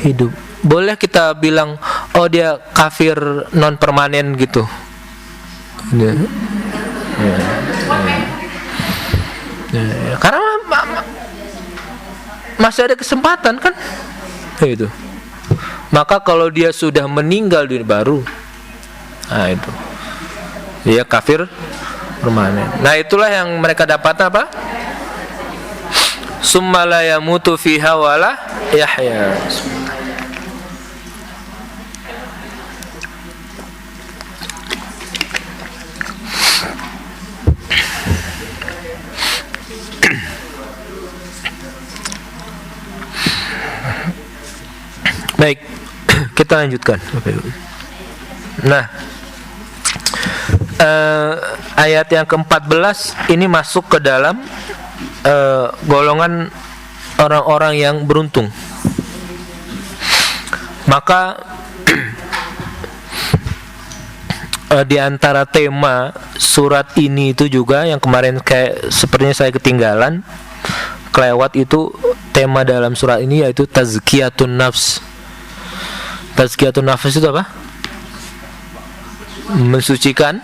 hidup. Boleh kita bilang, oh dia kafir non permanen gitu. Ya. Ya. Ya. Karena masih ada kesempatan kan, itu. Maka kalau dia sudah meninggal dunia baru, nah itu, dia kafir permanen. Nah itulah yang mereka dapat apa? summa la yamutu fiha wala yahya. Baik, kita lanjutkan. Nah, ayat yang ke-14 ini masuk ke dalam golongan orang-orang yang beruntung. Maka di antara tema surat ini itu juga yang kemarin kayak sepertinya saya ketinggalan kelewat, itu tema dalam surat ini yaitu tazkiyatun nafs. Tazkiyatun nafs itu apa? Mensucikan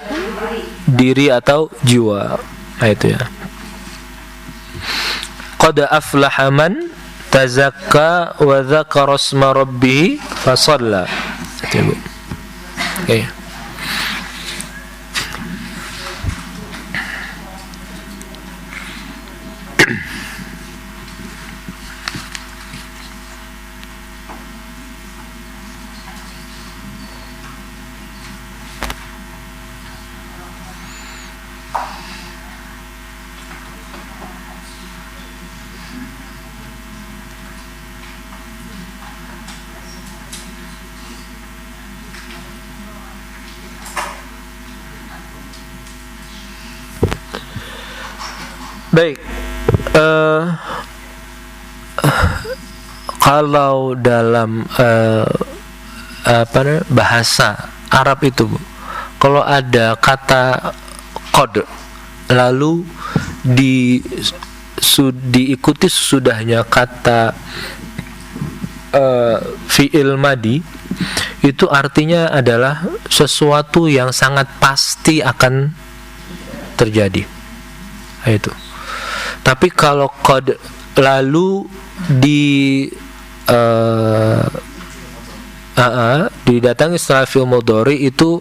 diri atau jiwa. Nah, itu ya. Qad aflaha man tazakka wa dzakara isma rabbih fa shalla. Oke. Baik, kalau dalam bahasa Arab itu, kalau ada kata qad lalu diikuti sesudahnya kata fi'il madi, itu artinya adalah sesuatu yang sangat pasti akan terjadi. Itu. Tapi kalau qad lalu didatangi setelah fi'il mudhari, itu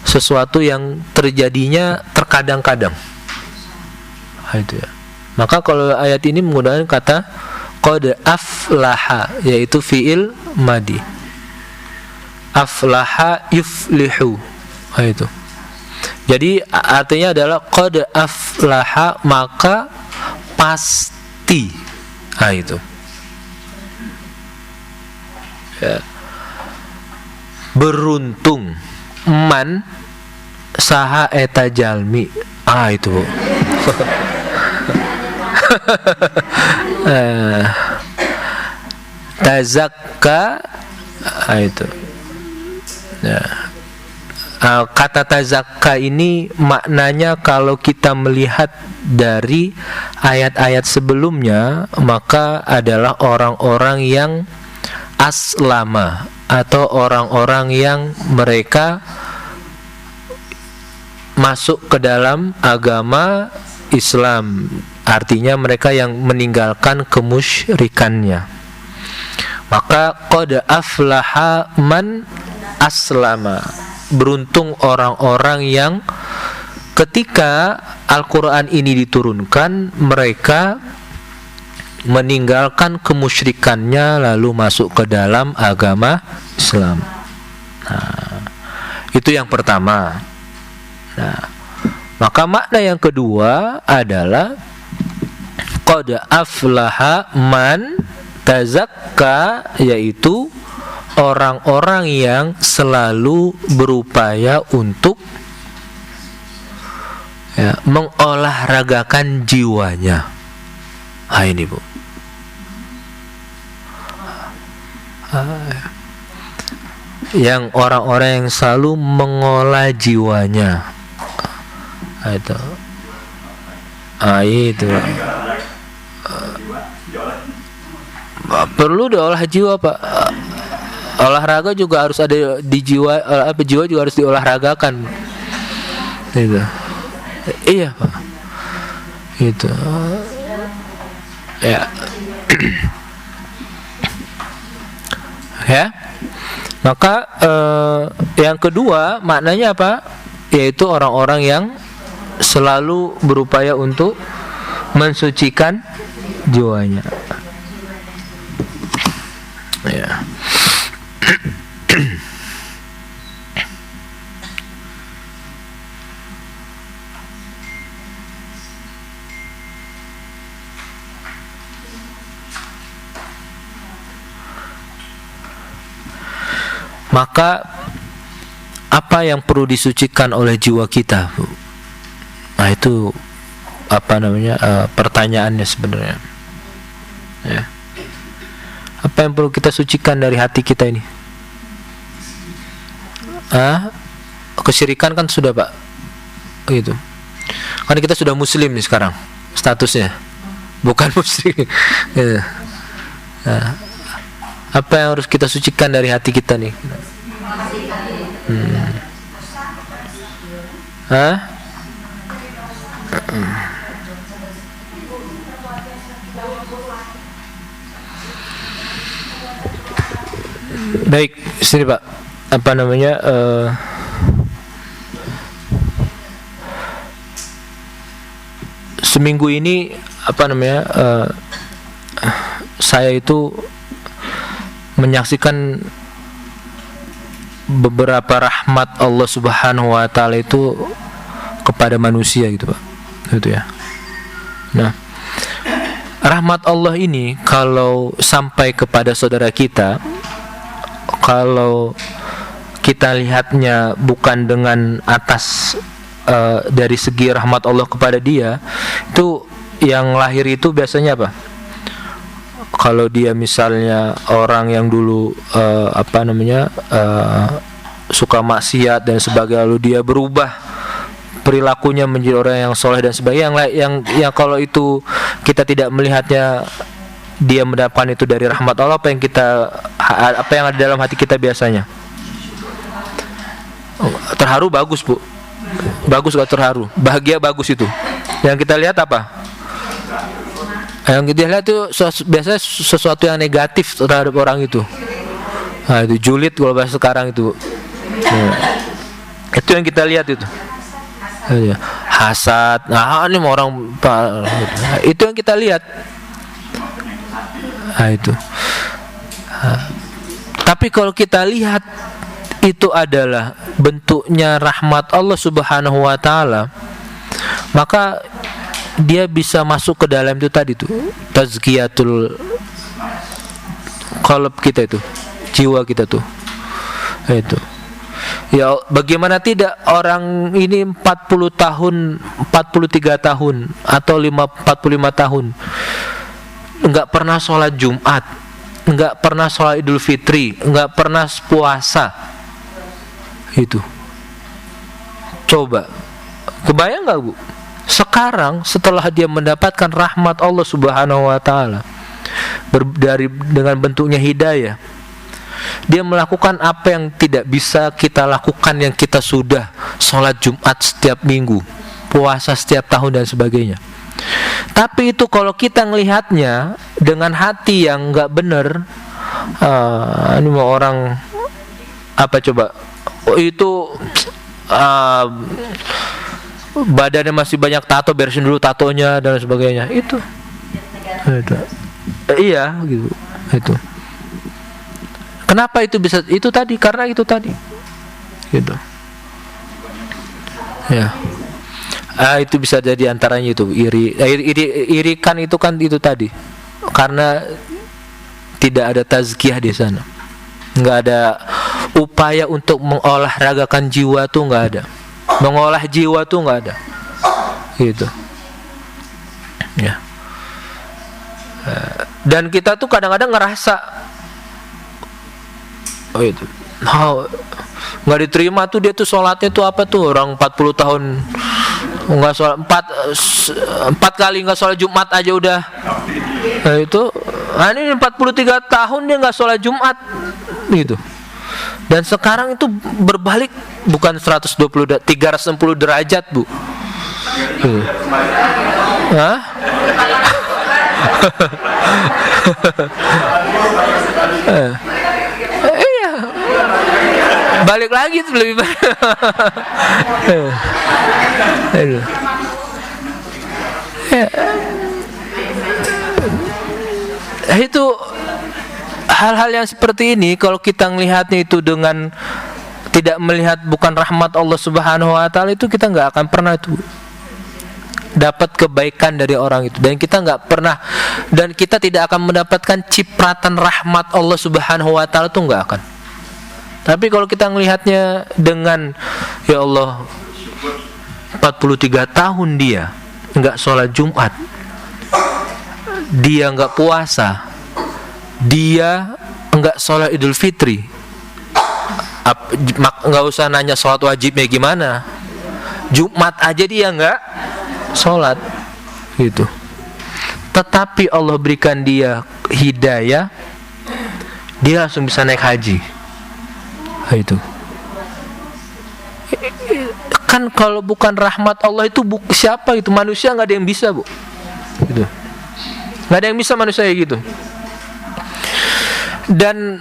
sesuatu yang terjadinya terkadang-kadang. Itu ya. Maka kalau ayat ini menggunakan kata qad aflaha, yaitu fi'il madi. Aflaha yuflihu. Itu. Jadi artinya adalah qad aflaha, maka pasti. Itu. Ya. Beruntung man saha eta jalmi. Itu. Tazakka. Itu. Ya. Kata tazakka ini maknanya kalau kita melihat dari ayat-ayat sebelumnya, maka adalah orang-orang yang aslama, atau orang-orang yang mereka masuk ke dalam agama Islam. Artinya mereka yang meninggalkan kemusyrikannya. Maka qad aflaha man aslama. Beruntung orang-orang yang ketika Al-Quran ini diturunkan, mereka meninggalkan kemusyrikannya lalu masuk ke dalam agama Islam. Nah, itu yang pertama. Nah, maka makna yang kedua adalah qad aflaha man tazakka, yaitu orang-orang yang selalu berupaya untuk mengolahragakan jiwanya. Ini Bu. Yang orang-orang yang selalu mengolah jiwanya. Itu. Itu. Perlu diolah jiwa, Pak. Olahraga juga harus ada di jiwa, jiwa juga harus diolahragakan. Itu. Iya, Pak. Itu. Ya. Ya. Maka yang kedua maknanya apa? Yaitu orang-orang yang selalu berupaya untuk mensucikan jiwanya. Ya. Maka apa yang perlu disucikan oleh jiwa kita? Nah, itu apa namanya, pertanyaannya sebenarnya. Ya. Apa yang perlu kita sucikan dari hati kita ini? Kesyirikan kan sudah, Pak. Gitu. Karena kita sudah muslim nih sekarang statusnya. Bukan musyrik. Ya. Apa yang harus kita sucikan dari hati kita nih? Baik, sini Pak. Apa namanya? Seminggu ini apa namanya? Saya itu menyaksikan beberapa rahmat Allah Subhanahu wa taala itu kepada manusia gitu, Pak. Gitu ya. Nah, rahmat Allah ini kalau sampai kepada saudara kita, kalau kita lihatnya bukan dengan atas dari segi rahmat Allah kepada dia, itu yang lahir itu biasanya apa? Kalau dia misalnya orang yang dulu suka maksiat dan sebagainya, lalu dia berubah perilakunya menjadi orang yang soleh dan sebagainya, yang kalau itu kita tidak melihatnya dia mendapatkan itu dari rahmat Allah, apa yang ada dalam hati kita biasanya? Terharu, bagus Bu, bagus kalau terharu, bahagia, bagus itu. Yang kita lihat apa? Yang kita lihat itu biasanya sesuatu yang negatif terhadap orang itu. Nah, itu julid kalau bahasa sekarang itu. Nah, itu yang kita lihat itu. Hasad. Nah, ini orang itu yang kita lihat. Nah, itu. Tapi kalau kita lihat itu adalah bentuknya rahmat Allah Subhanahu wa taala, maka dia bisa masuk ke dalam itu tadi tuh, tazkiyatul qalb kita itu, jiwa kita tuh. Itu. Ya, bagaimana tidak orang ini 40 tahun, 43 tahun atau 45 tahun enggak pernah sholat Jumat, enggak pernah sholat Idul Fitri, enggak pernah puasa. Itu. Coba kebayang enggak, Bu? Sekarang setelah dia mendapatkan rahmat Allah Subhanahu wa taala dengan bentuknya hidayah, dia melakukan apa yang tidak bisa kita lakukan, yang kita sudah sholat Jumat setiap minggu, puasa setiap tahun dan sebagainya. Tapi itu kalau kita melihatnya dengan hati yang enggak benar, ini mau orang apa coba? Oh, itu badannya masih banyak tato, beresin dulu tatonya dan sebagainya. Itu. Iya gitu. Itu. Kenapa itu bisa itu tadi? Karena itu tadi. Gitu. Ya. Itu bisa jadi antaranya itu irikan itu kan itu tadi. Karena tidak ada tazkiyah di sana. Enggak ada upaya untuk mengolahragakan jiwa tuh, enggak ada. Mengolah jiwa tuh nggak ada, gitu, ya. Dan kita tuh kadang-kadang ngerasa, oh itu, nggak diterima tuh dia tuh sholatnya tuh apa tuh, orang 40 tahun nggak sholat, 4 kali nggak sholat Jumat aja udah, nah, itu, ini 43 tahun dia nggak sholat Jumat, gitu. Dan sekarang itu berbalik, bukan 360 derajat, Bu. Hah? Iya. Balik lagi itu lebih baik. Itu hal-hal yang seperti ini kalau kita melihatnya itu dengan tidak melihat bukan rahmat Allah Subhanahu wa taala, itu kita nggak akan pernah itu dapat kebaikan dari orang itu, dan kita tidak akan mendapatkan cipratan rahmat Allah Subhanahu wa taala, itu nggak akan. Tapi kalau kita melihatnya dengan, ya Allah, 43 tahun dia nggak sholat Jumat, dia nggak puasa, dia nggak sholat Idul Fitri, nggak usah nanya sholat wajibnya gimana, Jumat aja dia nggak sholat gitu. Tetapi Allah berikan dia hidayah, dia langsung bisa naik haji. Itu kan kalau bukan rahmat Allah itu siapa itu? Manusia nggak ada yang bisa, Bu. Gitu. Nggak ada yang bisa manusia kayak gitu. Dan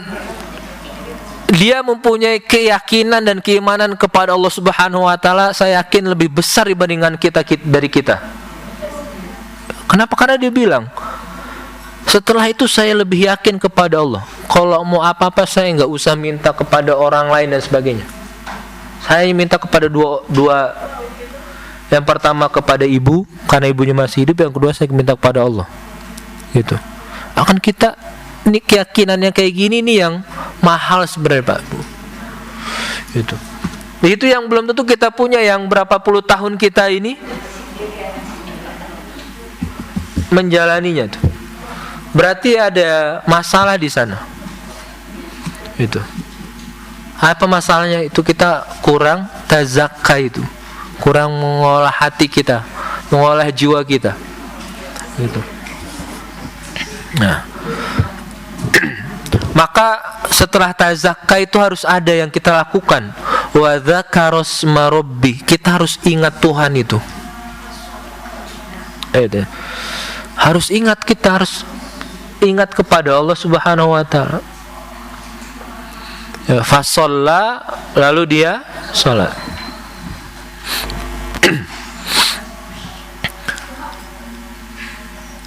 dia mempunyai keyakinan dan keimanan kepada Allah Subhanahu wa taala, saya yakin lebih besar dibandingkan dari kita. Kenapa? Karena dia bilang, setelah itu saya lebih yakin kepada Allah. Kalau mau apa-apa saya nggak usah minta kepada orang lain dan sebagainya. Saya minta kepada dua. Yang pertama kepada ibu, karena ibunya masih hidup. Yang kedua saya minta kepada Allah. Gitu. Akan kita ini keyakinan yang kayak gini nih yang mahal sebenarnya, Pak. Gitu. Itu yang belum tentu kita punya, yang berapa puluh tahun kita ini menjalaninya tuh. Berarti ada masalah di sana. Itu. Apa masalahnya? Itu kita kurang tazakka itu. Kurang mengolah hati kita, mengolah jiwa kita. Gitu. Nah, maka setelah tazakka itu harus ada yang kita lakukan. Wa dzakarasma rabbi. Kita harus ingat Tuhan itu. Harus ingat, kita harus ingat kepada Allah Subhanahu wa taala. Ya, fasalla, lalu dia salat.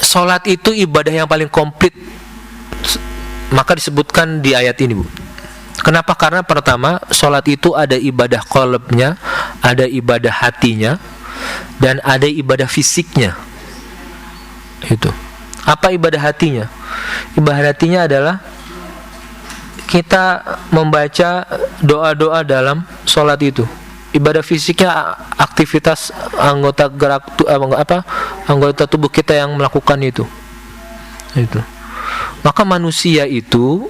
Salat itu ibadah yang paling komplit. Maka disebutkan di ayat ini, Bu. Kenapa? Karena pertama, salat itu ada ibadah qalbnya, ada ibadah hatinya, dan ada ibadah fisiknya. Itu. Apa ibadah hatinya? Ibadah hatinya adalah kita membaca doa-doa dalam sholat itu. Ibadah fisiknya aktivitas anggota anggota tubuh kita yang melakukan itu. Itu. Maka manusia itu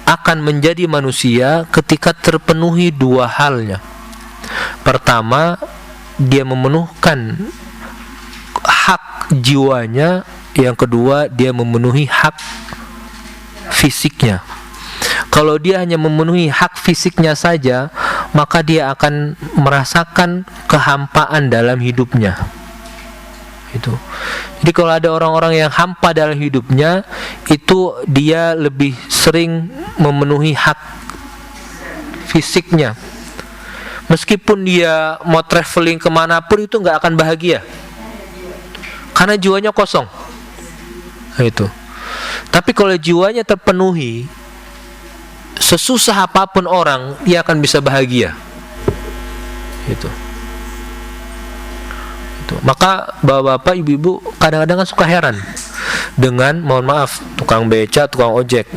akan menjadi manusia ketika terpenuhi dua halnya. Pertama, dia memenuhkan hak jiwanya. Yang kedua, dia memenuhi hak fisiknya. Kalau dia hanya memenuhi hak fisiknya saja, maka dia akan merasakan kehampaan dalam hidupnya. Itu. Jadi kalau ada orang-orang yang hampa dalam hidupnya, itu dia lebih sering memenuhi hak fisiknya. Meskipun dia mau traveling kemanapun, itu nggak akan bahagia, karena jiwanya kosong. Itu. Tapi kalau jiwanya terpenuhi, sesusah apapun orang, dia akan bisa bahagia. Itu. Maka bapak-bapak, ibu-ibu kadang-kadang kan suka heran dengan, mohon maaf, tukang beca, tukang ojek.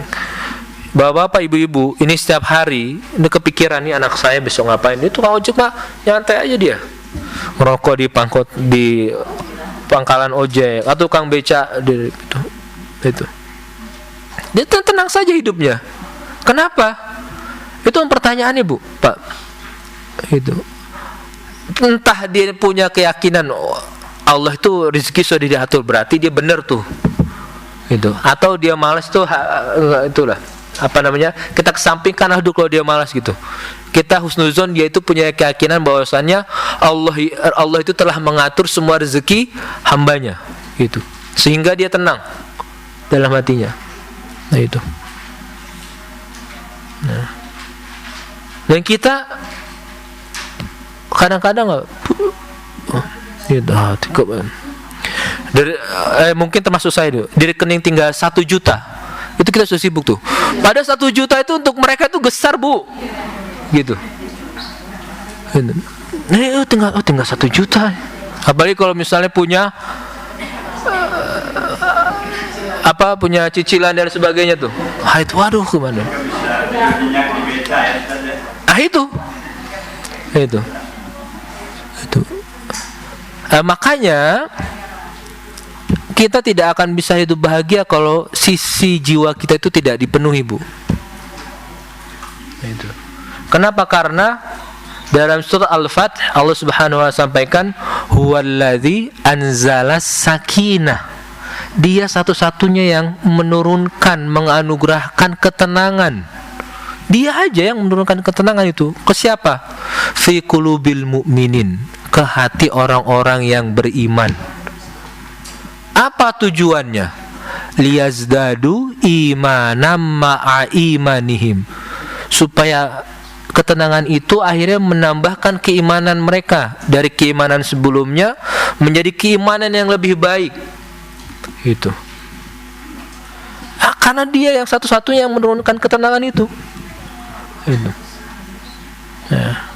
Bapak-bapak, ibu-ibu, ini setiap hari ini kepikiran, nih anak saya besok ngapain. Ini tukang ojek mah nyantai aja dia, ngerokok di pangkalan ojek, atau tukang beca itu. Dia tenang saja hidupnya. Kenapa? Itu pertanyaannya, Bu, Pak. Itu. Entah dia punya keyakinan Allah itu rezeki sudah diatur, berarti dia benar tuh. Itu. Atau dia malas tuh, itulah. Apa namanya? Kita kesampingkan dulu kalau dia malas gitu. Kita husnuzon, dia itu punya keyakinan bahwasannya Allah itu telah mengatur semua rezeki hambanya, gitu. Sehingga dia tenang dalam hatinya. Nah itu. Nah. Dan kita kadang-kadang mungkin termasuk saya dulu, di rekening tinggal 1 juta, itu kita sudah sibuk tuh. Pada 1 juta itu untuk mereka itu besar, Bu. Gitu. Tinggal 1 juta. Apalagi kalau misalnya punya punya cicilan dan sebagainya tuh. Itu waduh kemana? Itu. Makanya kita tidak akan bisa hidup bahagia kalau sisi jiwa kita itu tidak dipenuhi, Bu. Itu. Kenapa? Karena dalam surah Al-Fath Allah Subhanahu wa taala sampaikan huwallazi anzalas sakinah. Dia satu-satunya yang menurunkan, menganugerahkan ketenangan. Dia aja yang menurunkan ketenangan itu. Ke siapa? Fi qulubil mu'minin, ke hati orang-orang yang beriman. Apa tujuannya? Liyazdadu imanam ma'a imanihim, supaya ketenangan itu akhirnya menambahkan keimanan mereka dari keimanan sebelumnya menjadi keimanan yang lebih baik. Itu. Karena dia yang satu-satunya yang menurunkan ketenangan itu. Ya.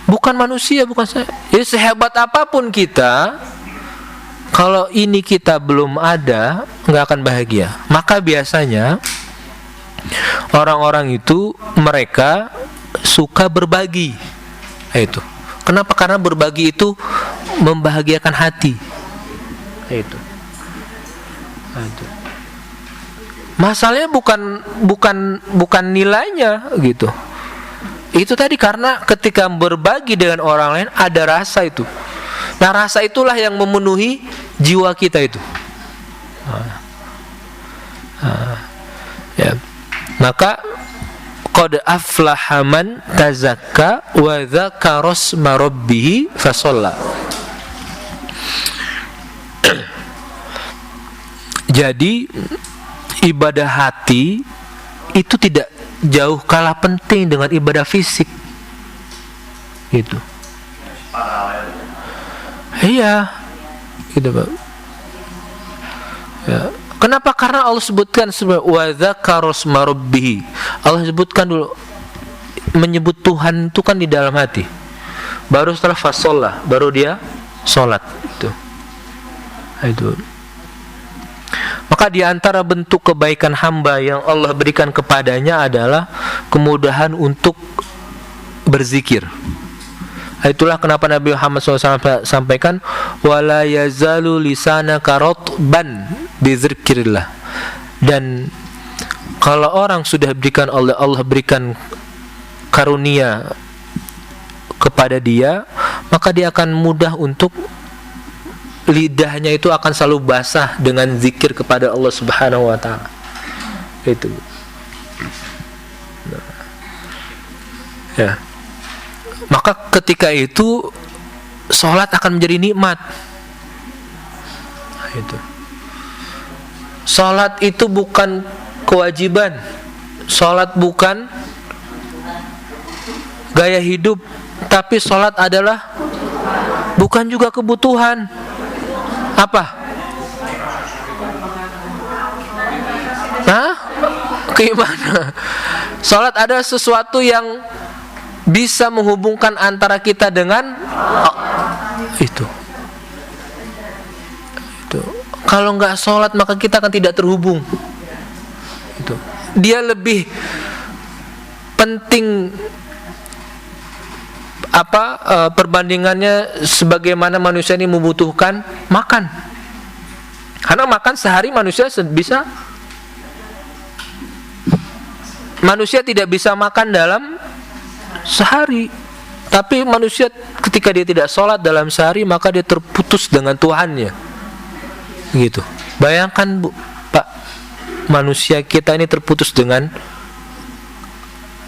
Bukan manusia, bukan saya. Jadi sehebat apapun kita, kalau ini kita belum ada, nggak akan bahagia. Maka biasanya orang-orang itu mereka suka berbagi. Itu. Kenapa? Karena berbagi itu membahagiakan hati. Itu. Masalahnya bukan nilainya gitu. Itu tadi karena ketika berbagi dengan orang lain ada rasa itu. Nah, rasa itulah yang memenuhi jiwa kita itu. Ya. Maka qad aflaha man tazakka wa dzakara isma rabbih fasalla. Jadi ibadah hati itu tidak jauh kalah penting dengan ibadah fisik. Gitu. Iya. Gitu, Pak. Ya. Kenapa? Karena Allah sebutkan wa dzakara isma rabbih. Allah sebutkan dulu, menyebut Tuhan itu kan di dalam hati. Baru setelah fasalla, baru dia salat itu. Itu. Maka di antara bentuk kebaikan hamba yang Allah berikan kepadanya adalah kemudahan untuk berzikir. Itulah kenapa Nabi Muhammad SAW sampaikan wala yazalu lisanaka ratban bizikrillah. Dan kalau orang sudah berikan Allah berikan karunia kepada dia, maka dia akan mudah untuk lidahnya itu akan selalu basah dengan zikir kepada Allah Subhanahu wa taala. Itu. Ya. Maka ketika itu salat akan menjadi nikmat. Itu. Salat itu bukan kewajiban. Salat bukan gaya hidup, tapi salat adalah bukan juga kebutuhan. Apa? Gimana? Salat adalah sesuatu yang bisa menghubungkan antara kita dengan itu. Kalau nggak salat maka kita akan tidak terhubung. Itu. Dia lebih penting perbandingannya sebagaimana manusia ini membutuhkan makan. Karena makan sehari manusia tidak bisa makan dalam sehari. Tapi manusia ketika dia tidak sholat dalam sehari maka dia terputus dengan Tuhannya. Gitu. Bayangkan, Bu, Pak, manusia kita ini terputus dengan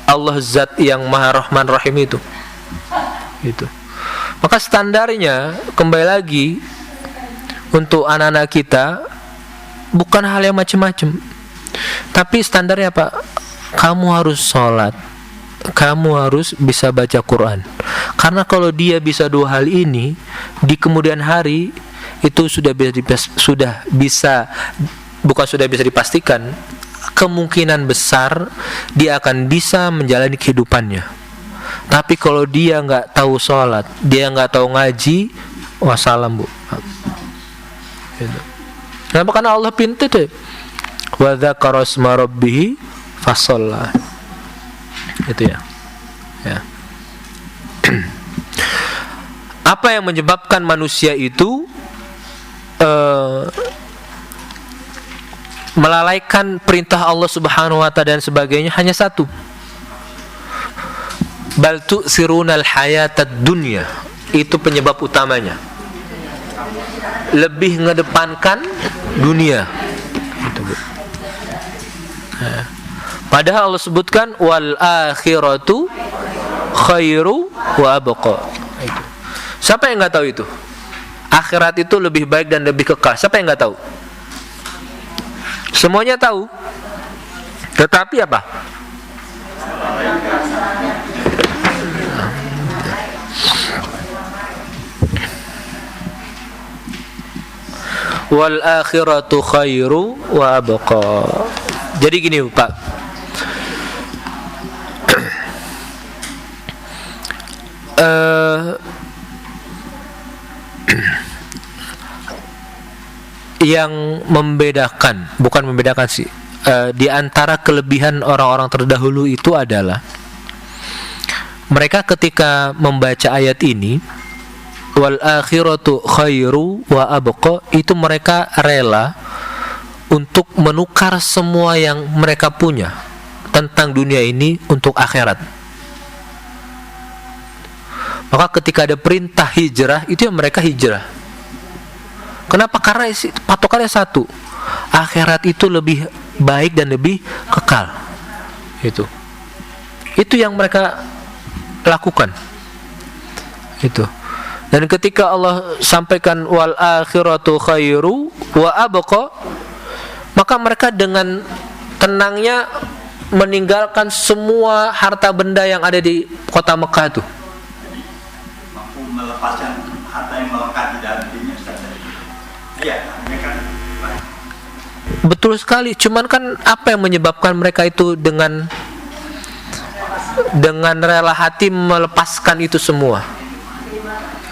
Allah Zat yang Maha Rahman Rahim itu. Gitu. Maka standarnya kembali lagi untuk anak-anak kita bukan hal yang macam-macam, tapi standarnya Pak, kamu harus sholat, kamu harus bisa baca Quran. Karena kalau dia bisa 2 hal ini di kemudian hari itu sudah bisa dipastikan kemungkinan besar dia akan bisa menjalani kehidupannya. Tapi kalau dia nggak tahu sholat, dia nggak tahu ngaji, wassalam bu. Gitu. Kenapa? Karena Allah pintu deh. Wa dzakara isma rabbih fasalla. Itu ya. Ya. Apa yang menyebabkan manusia itu melalaikan perintah Allah Subhanahu wa taala dan sebagainya hanya satu. Bal tu'sirunal hayatad dunya. Itu penyebab utamanya. Lebih mengedepankan dunia. Itu, Bu. Nah. Padahal Allah sebutkan wal akhiratu khairu wa abqa. Itu. Siapa yang enggak tahu itu? Akhirat itu lebih baik dan lebih kekal. Siapa yang enggak tahu? Semuanya tahu. Tetapi apa? Wal akhiratu khairu wa abqa. Jadi gini, Pak. Yang membedakan, bukan membedakan sih, di antara kelebihan orang-orang terdahulu itu adalah mereka ketika membaca ayat ini wal akhiratu khairu wa abqa, itu mereka rela untuk menukar semua yang mereka punya tentang dunia ini untuk akhirat. Maka ketika ada perintah hijrah, itu yang mereka hijrah. Kenapa? Karena patokannya satu, akhirat itu lebih baik dan lebih kekal. Itu yang mereka lakukan. Itu. Dan ketika Allah sampaikan wal akhiratu khairu wa abqa, maka mereka dengan tenangnya meninggalkan semua harta benda yang ada di kota Mekah itu. Mampu melepaskan harta yang melekat di dalam dirinya. Iya, kan. Betul sekali. Cuman kan apa yang menyebabkan mereka itu dengan rela hati melepaskan itu semua?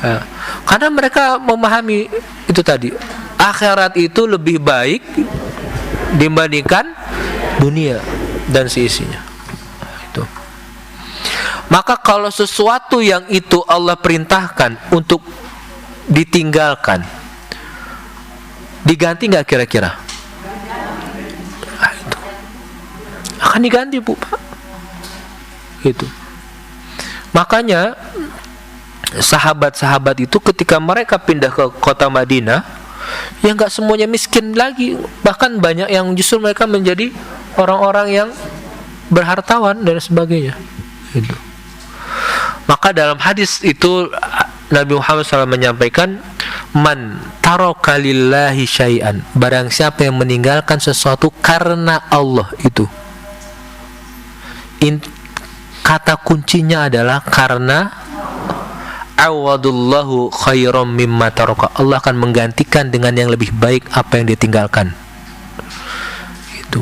Ya. Karena mereka memahami itu tadi, akhirat itu lebih baik dibandingkan dunia dan seisinya. Itu. Maka kalau sesuatu yang itu Allah perintahkan untuk ditinggalkan, diganti nggak kira-kira? Itu akan diganti, Bu. Itu. Makanya sahabat-sahabat itu ketika mereka pindah ke kota Madinah, ya nggak semuanya miskin lagi, bahkan banyak yang justru mereka menjadi orang-orang yang berhartawan dan sebagainya. Itu. Maka dalam hadis itu Nabi Muhammad SAW menyampaikan, man taraka lillahi syai'an, barang siapa yang meninggalkan sesuatu karena Allah itu. Kata kuncinya adalah karena awadullahu khairam mimma taraka, Allah akan menggantikan dengan yang lebih baik apa yang ditinggalkan. Itu.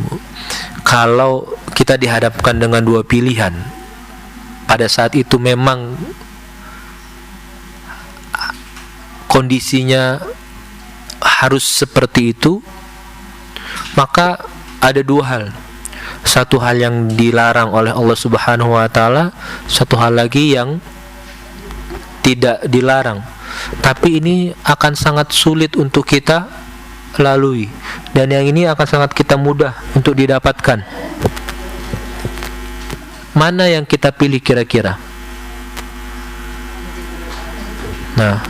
Kalau kita dihadapkan dengan dua pilihan, pada saat itu memang kondisinya harus seperti itu, maka ada dua hal. Satu hal yang dilarang oleh Allah Subhanahu wa taala, satu hal lagi yang tidak dilarang. Tapi ini akan sangat sulit untuk kita lalui, dan yang ini akan sangat kita mudah untuk didapatkan. Mana yang kita pilih kira-kira? Nah,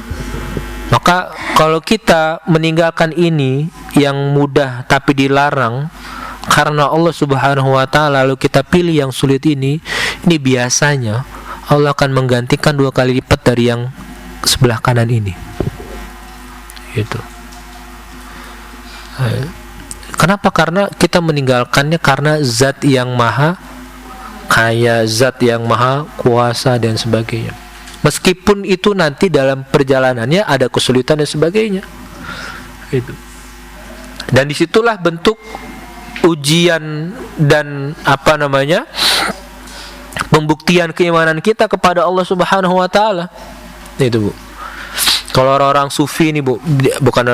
maka kalau kita meninggalkan ini yang mudah tapi dilarang karena Allah Subhanahu wa taala, lalu kita pilih yang sulit ini biasanya Allah akan menggantikan 2 kali lipat dari yang sebelah kanan ini. Gitu. Kenapa? Karena kita meninggalkannya karena zat yang maha kaya, zat yang maha kuasa dan sebagainya. Meskipun itu nanti dalam perjalanannya ada kesulitan dan sebagainya. Itu. Dan disitulah bentuk ujian dan pembuktian keimanan kita kepada Allah Subhanahu wa taala. Itu, Bu. Kalau orang-orang sufi ini, Bu, bukan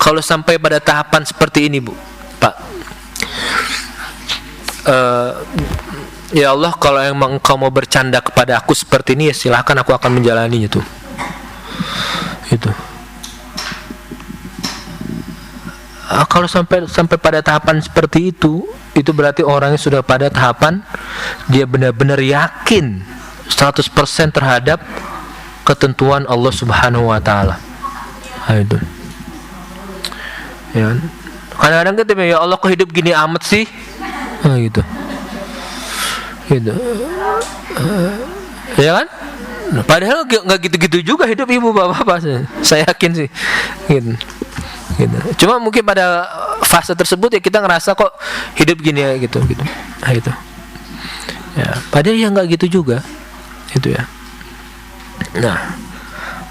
kalau sampai pada tahapan seperti ini, Bu, Pak. Ya Allah, kalau emang Engkau mau bercanda kepada aku seperti ini, ya silahkan, aku akan menjalaninya tuh. Itu. Kalau sampai pada tahapan seperti itu berarti orangnya sudah pada tahapan dia benar-benar yakin 100% terhadap ketentuan Allah Subhanahu wa taala. Itu. Ya. Kadang-kadang kita ya Allah, kok hidup gini amat sih? Gitu. Gitu. Ya kan? Padahal nggak gitu-gitu juga hidup ibu bapak saya yakin sih. Gitu. Gitu. Cuma mungkin pada fase tersebut ya kita ngerasa kok hidup gini ya gitu. Nah, itu. Ya, padahal ya nggak gitu juga. Itu ya. Nah,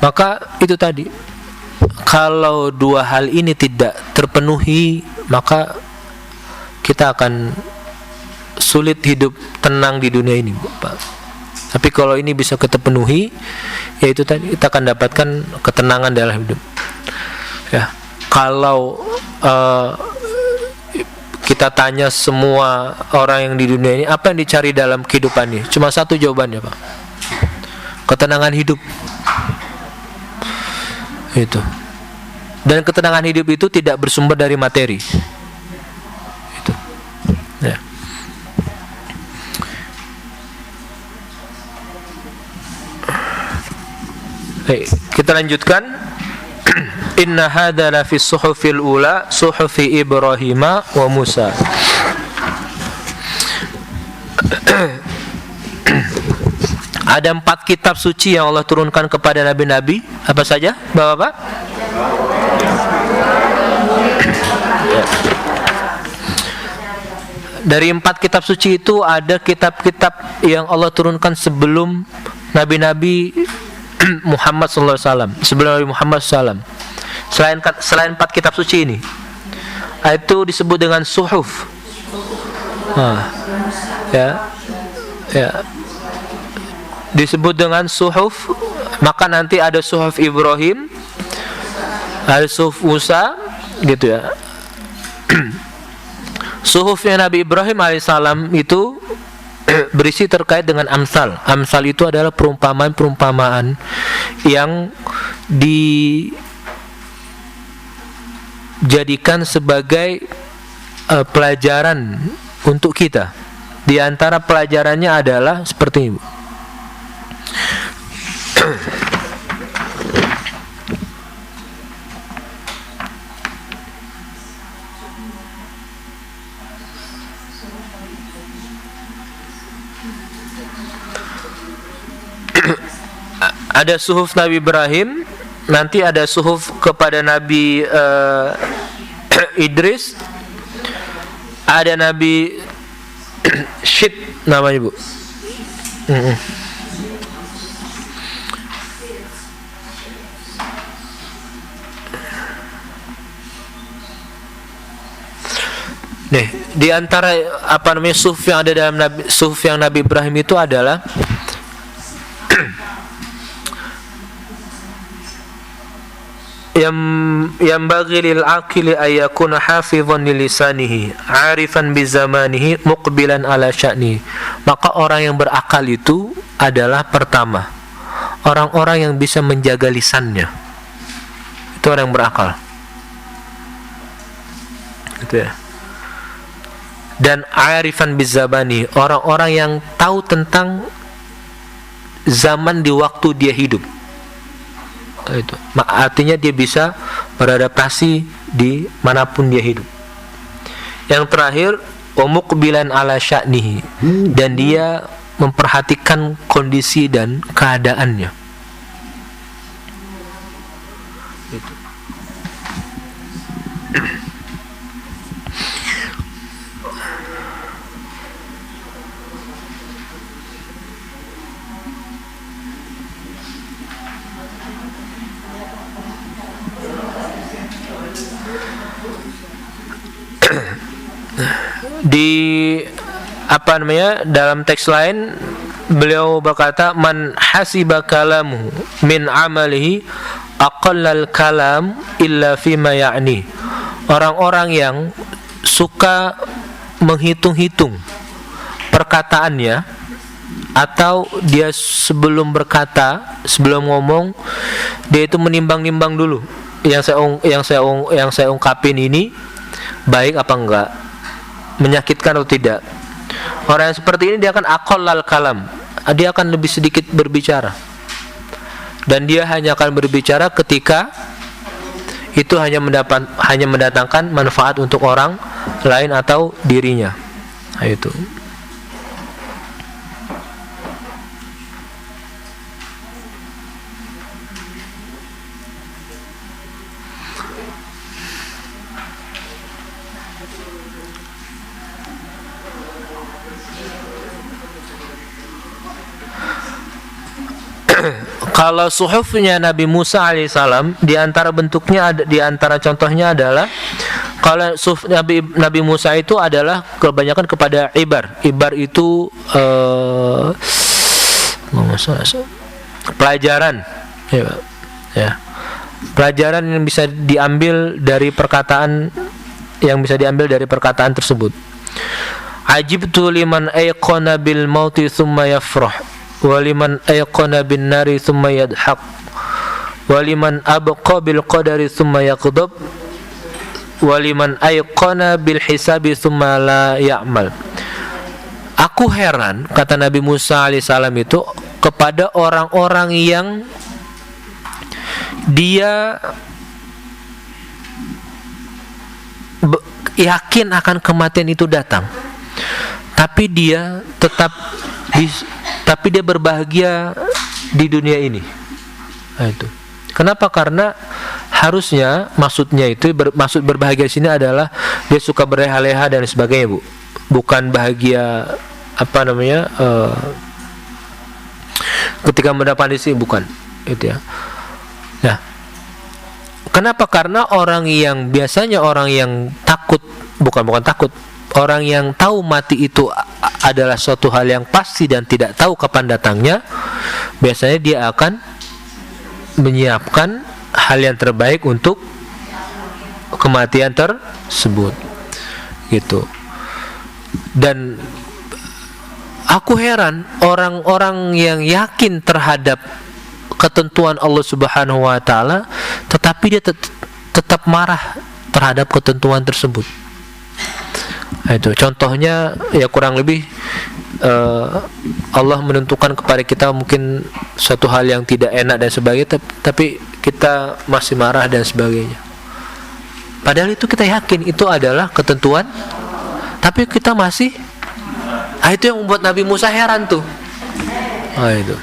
maka itu tadi. Kalau dua hal ini tidak terpenuhi, maka kita akan sulit hidup tenang di dunia ini, Pak. Tapi kalau ini bisa kita penuhi, yaitu tadi kita akan dapatkan ketenangan dalam hidup. Ya. Kalau kita tanya semua orang yang di dunia ini, apa yang dicari dalam kehidupan ini? Cuma satu jawabannya, Pak. Ketenangan hidup. Itu. Dan ketenangan hidup itu tidak bersumber dari materi. Itu. Ya. Baik, kita lanjutkan. Inna hadza la fi suhufil ula suhufi Ibrahim wa Musa. Ada 4 kitab suci yang Allah turunkan kepada nabi-nabi. Apa saja, Bapak-bapak? Dari 4 kitab suci itu ada kitab-kitab yang Allah turunkan sebelum nabi-nabi Muhammad sallallahu alaihi wasallam, sebelum Nabi Muhammad sallallahu alaihi wasallam. Selain 4 kitab suci ini, itu disebut dengan suhuf. Disebut dengan suhuf. Maka nanti ada suhuf Ibrahim, ada suhuf Musa, gitu ya. Suhufnya Nabi Ibrahim alaihissalam itu berisi terkait dengan amsal. Amsal itu adalah perumpamaan-perumpamaan yang dijadikan sebagai pelajaran untuk kita. Di antara pelajarannya adalah seperti ini. Ada suhuf Nabi Ibrahim, nanti ada suhuf kepada Nabi Idris, ada Nabi Syed namanya, Bu. Nih, di antara suhuf yang ada dalam suhuf yang Nabi Ibrahim itu adalah yang bagi lil aqili ayakuna hafizan li lisanihi arifan bi zamanihi muqbilan ala sya'ni. Maka orang yang berakal itu adalah pertama orang-orang yang bisa menjaga lisannya. Itu orang yang berakal. Gitu ya. Dan arifan bi zamani, orang-orang yang tahu tentang zaman di waktu dia hidup. Itu. Artinya dia bisa beradaptasi di manapun dia hidup. Yang terakhir, wa muqbilan ala sya'nihi, dan dia memperhatikan kondisi dan keadaannya. Itu. Di dalam teks lain beliau berkata, man hasiba kalamu min amalihi aqallal kalam illa fima ya'ni. Orang-orang yang suka menghitung-hitung perkataannya, atau dia sebelum berkata, sebelum ngomong, dia itu menimbang-nimbang dulu yang saya ungkapin ini baik apa enggak, menyakitkan atau tidak. Orang yang seperti ini dia akan aqallal kalam, dia akan lebih sedikit berbicara, dan dia hanya akan berbicara ketika itu hanya mendatangkan manfaat untuk orang lain atau dirinya. Nah, itu. Kalau suhufnya Nabi Musa alaihissalam, di antara bentuknya ada, di antara contohnya adalah kalau suhuf Nabi Musa itu adalah kebanyakan kepada ibar. Ibar itu pelajaran, ya. Pelajaran yang bisa diambil dari perkataan tersebut. Ajibtu liman ayqana bil mauti thumma yafrah, waliman ayqana bin nari thumma yadhaq, waliman abqa bil qadari thumma yaqdab, waliman ayqana bil hisabi thumma la ya'mal. Aku heran, kata Nabi Musa alaihissalam itu, kepada orang-orang yang dia yakin akan kematian itu datang, tapi dia berbahagia di dunia ini. Nah, itu. Kenapa? Karena harusnya maksudnya itu maksud berbahagia di sini adalah dia suka berleha-leha dan sebagainya, Bu. Bukan bahagia ketika mendapat isi, bukan itu ya. Nah, kenapa? Karena orang yang takut, bukan takut, orang yang tahu mati itu adalah suatu hal yang pasti dan tidak tahu kapan datangnya, biasanya dia akan menyiapkan hal yang terbaik untuk kematian tersebut, gitu. Dan aku heran orang-orang yang yakin terhadap ketentuan Allah Subhanahu wa taala, tetapi dia tetap marah terhadap ketentuan tersebut. Nah, itu contohnya ya, kurang lebih Allah menentukan kepada kita mungkin suatu hal yang tidak enak dan sebagainya, tapi kita masih marah dan sebagainya. Padahal itu kita yakin itu adalah ketentuan, tapi kita masih. Itu yang membuat Nabi Musa heran tuh. Itu.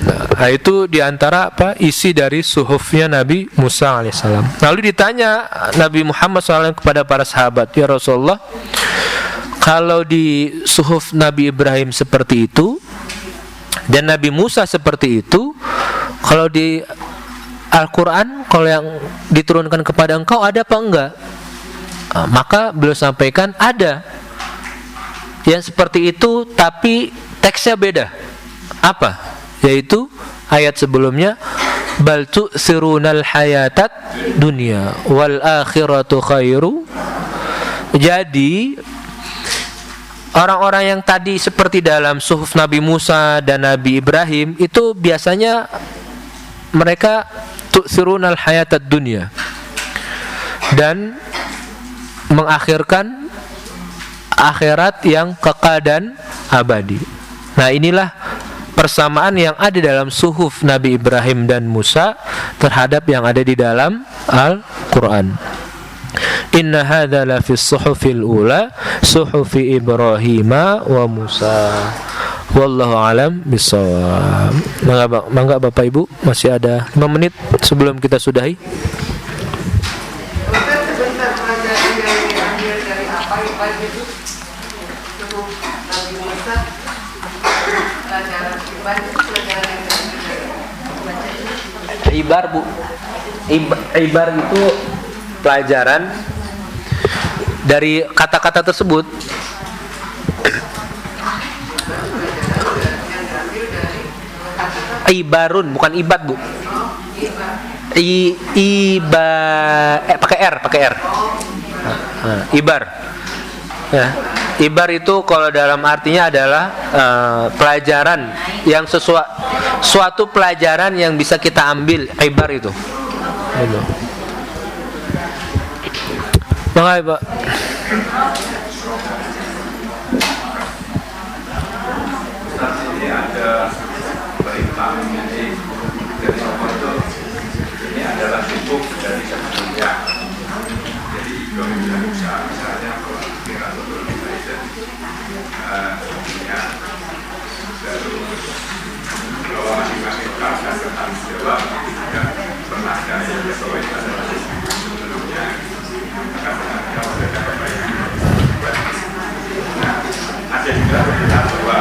Nah, itu diantara isi dari suhufnya Nabi Musa alaihissalam. Lalu ditanya Nabi Muhammad SAW kepada para sahabat, ya Rasulullah, kalau di suhuf Nabi Ibrahim seperti itu dan Nabi Musa seperti itu, kalau di Al-Quran, kalau yang diturunkan kepada engkau ada apa enggak? Maka beliau sampaikan ada yang seperti itu, tapi teksnya beda. Apa? Yaitu ayat sebelumnya, bal tu'sirunal hayatat dunya wal akhiratu khairu. Jadi orang-orang yang tadi seperti dalam suhuf Nabi Musa dan Nabi Ibrahim itu biasanya mereka tu'sirunal hayatat dunya dan mengakhirkan akhirat yang kekal dan abadi. Nah, inilah persamaan yang ada dalam suhuf Nabi Ibrahim dan Musa terhadap yang ada di dalam Al-Quran. Inna hadza la fis suhufil ula suhufi Ibrahim wa Musa. Wallahu alam bissawab. Mangga Bapak Ibu, masih ada 5 menit sebelum kita sudahi. Ibar, Bu. Ibar itu pelajaran dari kata-kata tersebut. Ibarun, bukan ibad, Bu. Pakai R. Ibar. Ya. Ibar itu kalau dalam artinya adalah pelajaran yang suatu pelajaran yang bisa kita ambil. Ibar itu. Makanya, Pak. Ini ada perintah dari itu. Ini adalah sibuk dari sebelumnya. Jadi kalau kita bisa misalnya kalau kita tutur itu punya terus kalau masing-masing merasa bertanggung jawab juga pernah ada yang bahwa itu adalah sebelumnya maka bertanggung jawab ada kebayang. Nah, ada juga berita bahwa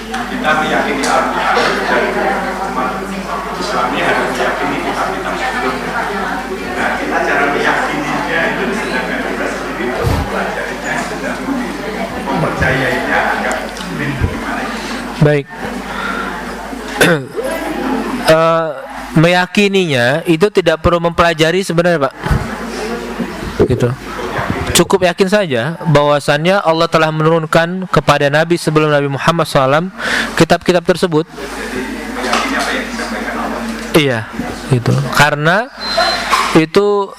kita meyakini Al-Quran dan umat Islamnya harus meyakini kitab-kitab sebelumnya. Nah, kita cara meyakininya itu sedangkan kita sendiri untuk mempelajarinya sedang mempercayainya agak sulit bagaimana. Baik. Meyakininya itu tidak perlu mempelajari sebenarnya, Pak. Gitu. Cukup yakin saja bahwasannya Allah telah menurunkan kepada Nabi sebelum Nabi Muhammad SAW kitab-kitab tersebut. Iya, gitu. Karena itu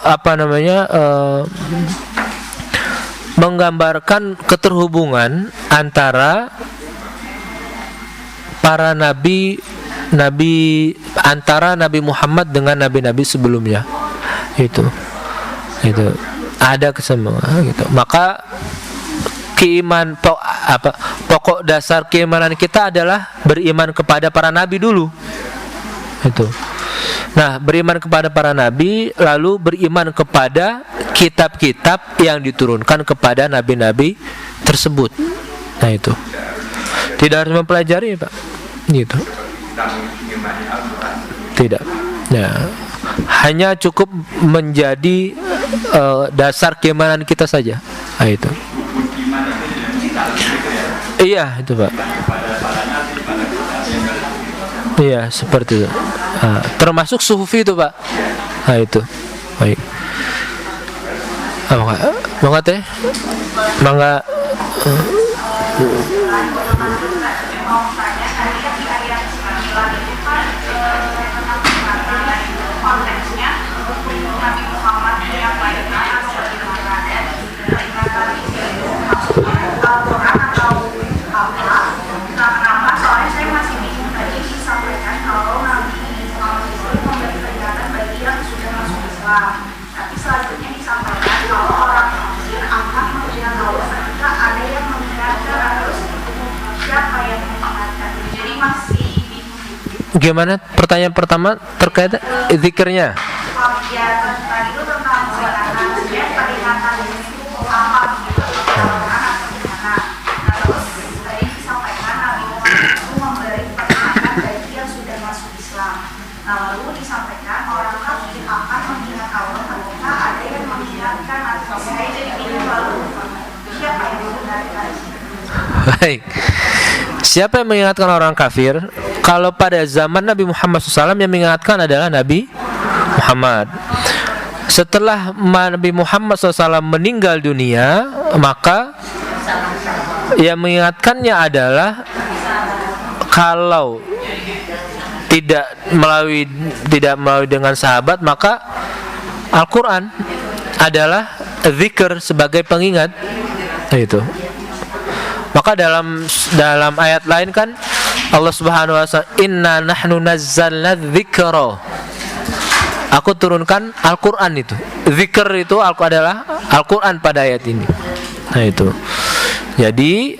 menggambarkan keterhubungan antara para nabi antara Nabi Muhammad dengan nabi-nabi sebelumnya. Itu ada kesamaan gitu. Maka pokok dasar keimanan kita adalah beriman kepada para nabi dulu. Itu. Nah, beriman kepada para nabi lalu beriman kepada kitab-kitab yang diturunkan kepada nabi-nabi tersebut. Nah, itu. Tidak harus mempelajari, Pak. Gitu. Tidak. Ya. Hanya cukup menjadi dasar keimanan kita saja. Nah, itu. Iya, itu, Pak. Iya, seperti itu. Termasuk sufi itu, Pak. Nah, itu. Baik. Mangga teh? Mangga. Tapi selanjutnya disampaikan kalau orang kafir akan menghina Allah ketika ada yang mengingatkan terus siapa yang mengingatkan. Jadi masih Gimana pertanyaan pertama terkait zikirnya? Ya tadi itu tentang peringatan itu apa gitu orang atau gimana. Nah terus tadi disampaikan Nabi Muhammad itu memberi peringatan bagi yang sudah masuk Islam. Nah lalu disampaikan orang kafir akan mengingat Allah ketika ada yang mengingatkan atau saya jadi bingung lalu siapa yang mengingatkan? Baik. Siapa yang mengingatkan orang kafir? Kalau pada zaman Nabi Muhammad SAW yang mengingatkan adalah Nabi Muhammad. Setelah Nabi Muhammad SAW meninggal dunia, maka yang mengingatkannya adalah kalau tidak melalui dengan sahabat, maka Al-Quran adalah zikr sebagai pengingat. Itu. Maka dalam ayat lain kan Allah Subhanahu wa taala, inna nahnu nazzalna dzikra. Aku turunkan Al-Qur'an itu. Zikr itu adalah Al-Qur'an pada ayat ini. Nah itu. Jadi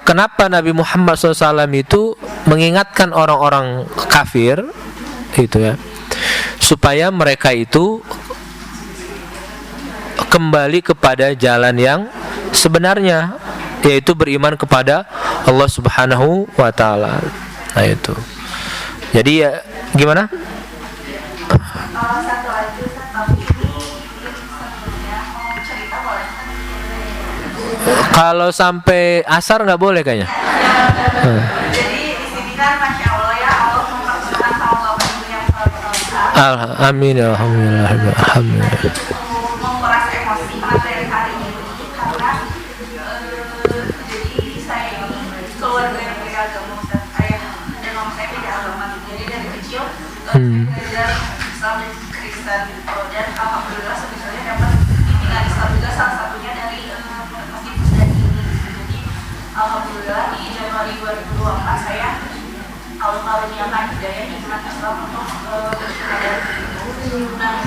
kenapa Nabi Muhammad SAW itu mengingatkan orang-orang kafir itu ya, supaya mereka itu kembali kepada jalan yang sebenarnya, yaitu beriman kepada Allah Subhanahu wa taala. Nah itu. Jadi ya gimana? Kalau sampai asar nggak boleh kayaknya. Jadi di sini kan masya Allah ya, Allah mempertemukan sama bapak ibu yang selalu Amin ya alhamdulillah. menguras emosi materi hari ini karena jadi saya ini keluarga yang beda agama, Ustaz. Ayah dan mama saya beda agama, jadi dari kecil belajar Islam dan Kristen dan alhamdulillah sebetulnya dapat bimbingan Islam juga, salah satunya dari masjid Pusdani ini. Jadi alhamdulillah di Januari 2024 saya Allah karuniakan hidayah hikmat Islam untuk bersyukur. Nah,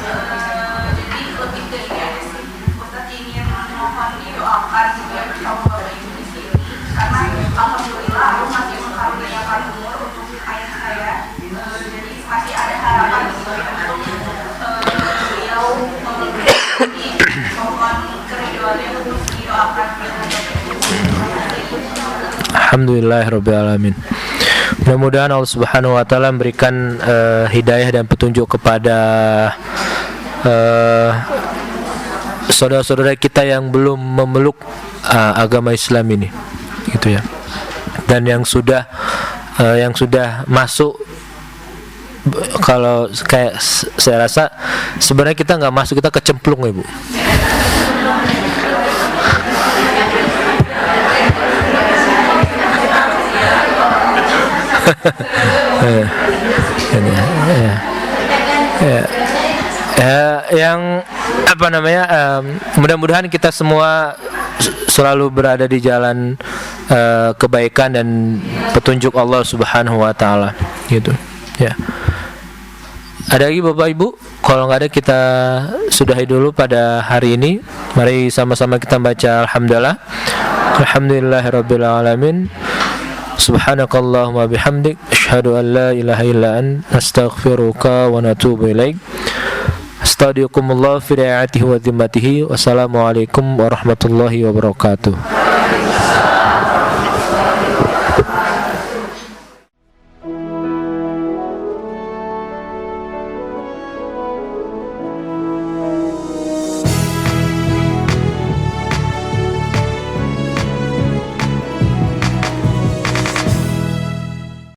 jadi lebih ke ini aja sih, Ustaz ingin mohon didoakan juga bersama Bapak Ibu di sini karena alhamdulillah Allah masih mengkaruniakan umur untuk ayah saya, jadi masih ada harapan untuk beliau memiliki mohon keriduannya untuk didoakan. Alhamdulillahirabbil alamin. Mudah-mudahan Allah Subhanahu wa taala memberikan hidayah dan petunjuk kepada saudara-saudara kita yang belum memeluk agama Islam ini, gitu ya. Dan yang sudah masuk, kalau kayak saya rasa sebenarnya kita nggak masuk, kita kecemplung, Ibu. Yang apa namanya, mudah-mudahan kita semua selalu berada di jalan kebaikan dan petunjuk Allah Subhanahu wa taala, gitu ya. Ada lagi Bapak Ibu? Kalau nggak ada, kita sudahi dulu pada hari ini. Mari sama-sama kita baca alhamdulillah. Alhamdulillahirabbil alamin. Subhanakallahumma bihamdik, asyhadu an la ilaha illa anta, astaghfiruka wa natubu ilaik. Astagfirukumullah fi ri'ayatihi wa dhimmatihi. Wassalamualaikum warahmatullahi wabarakatuh.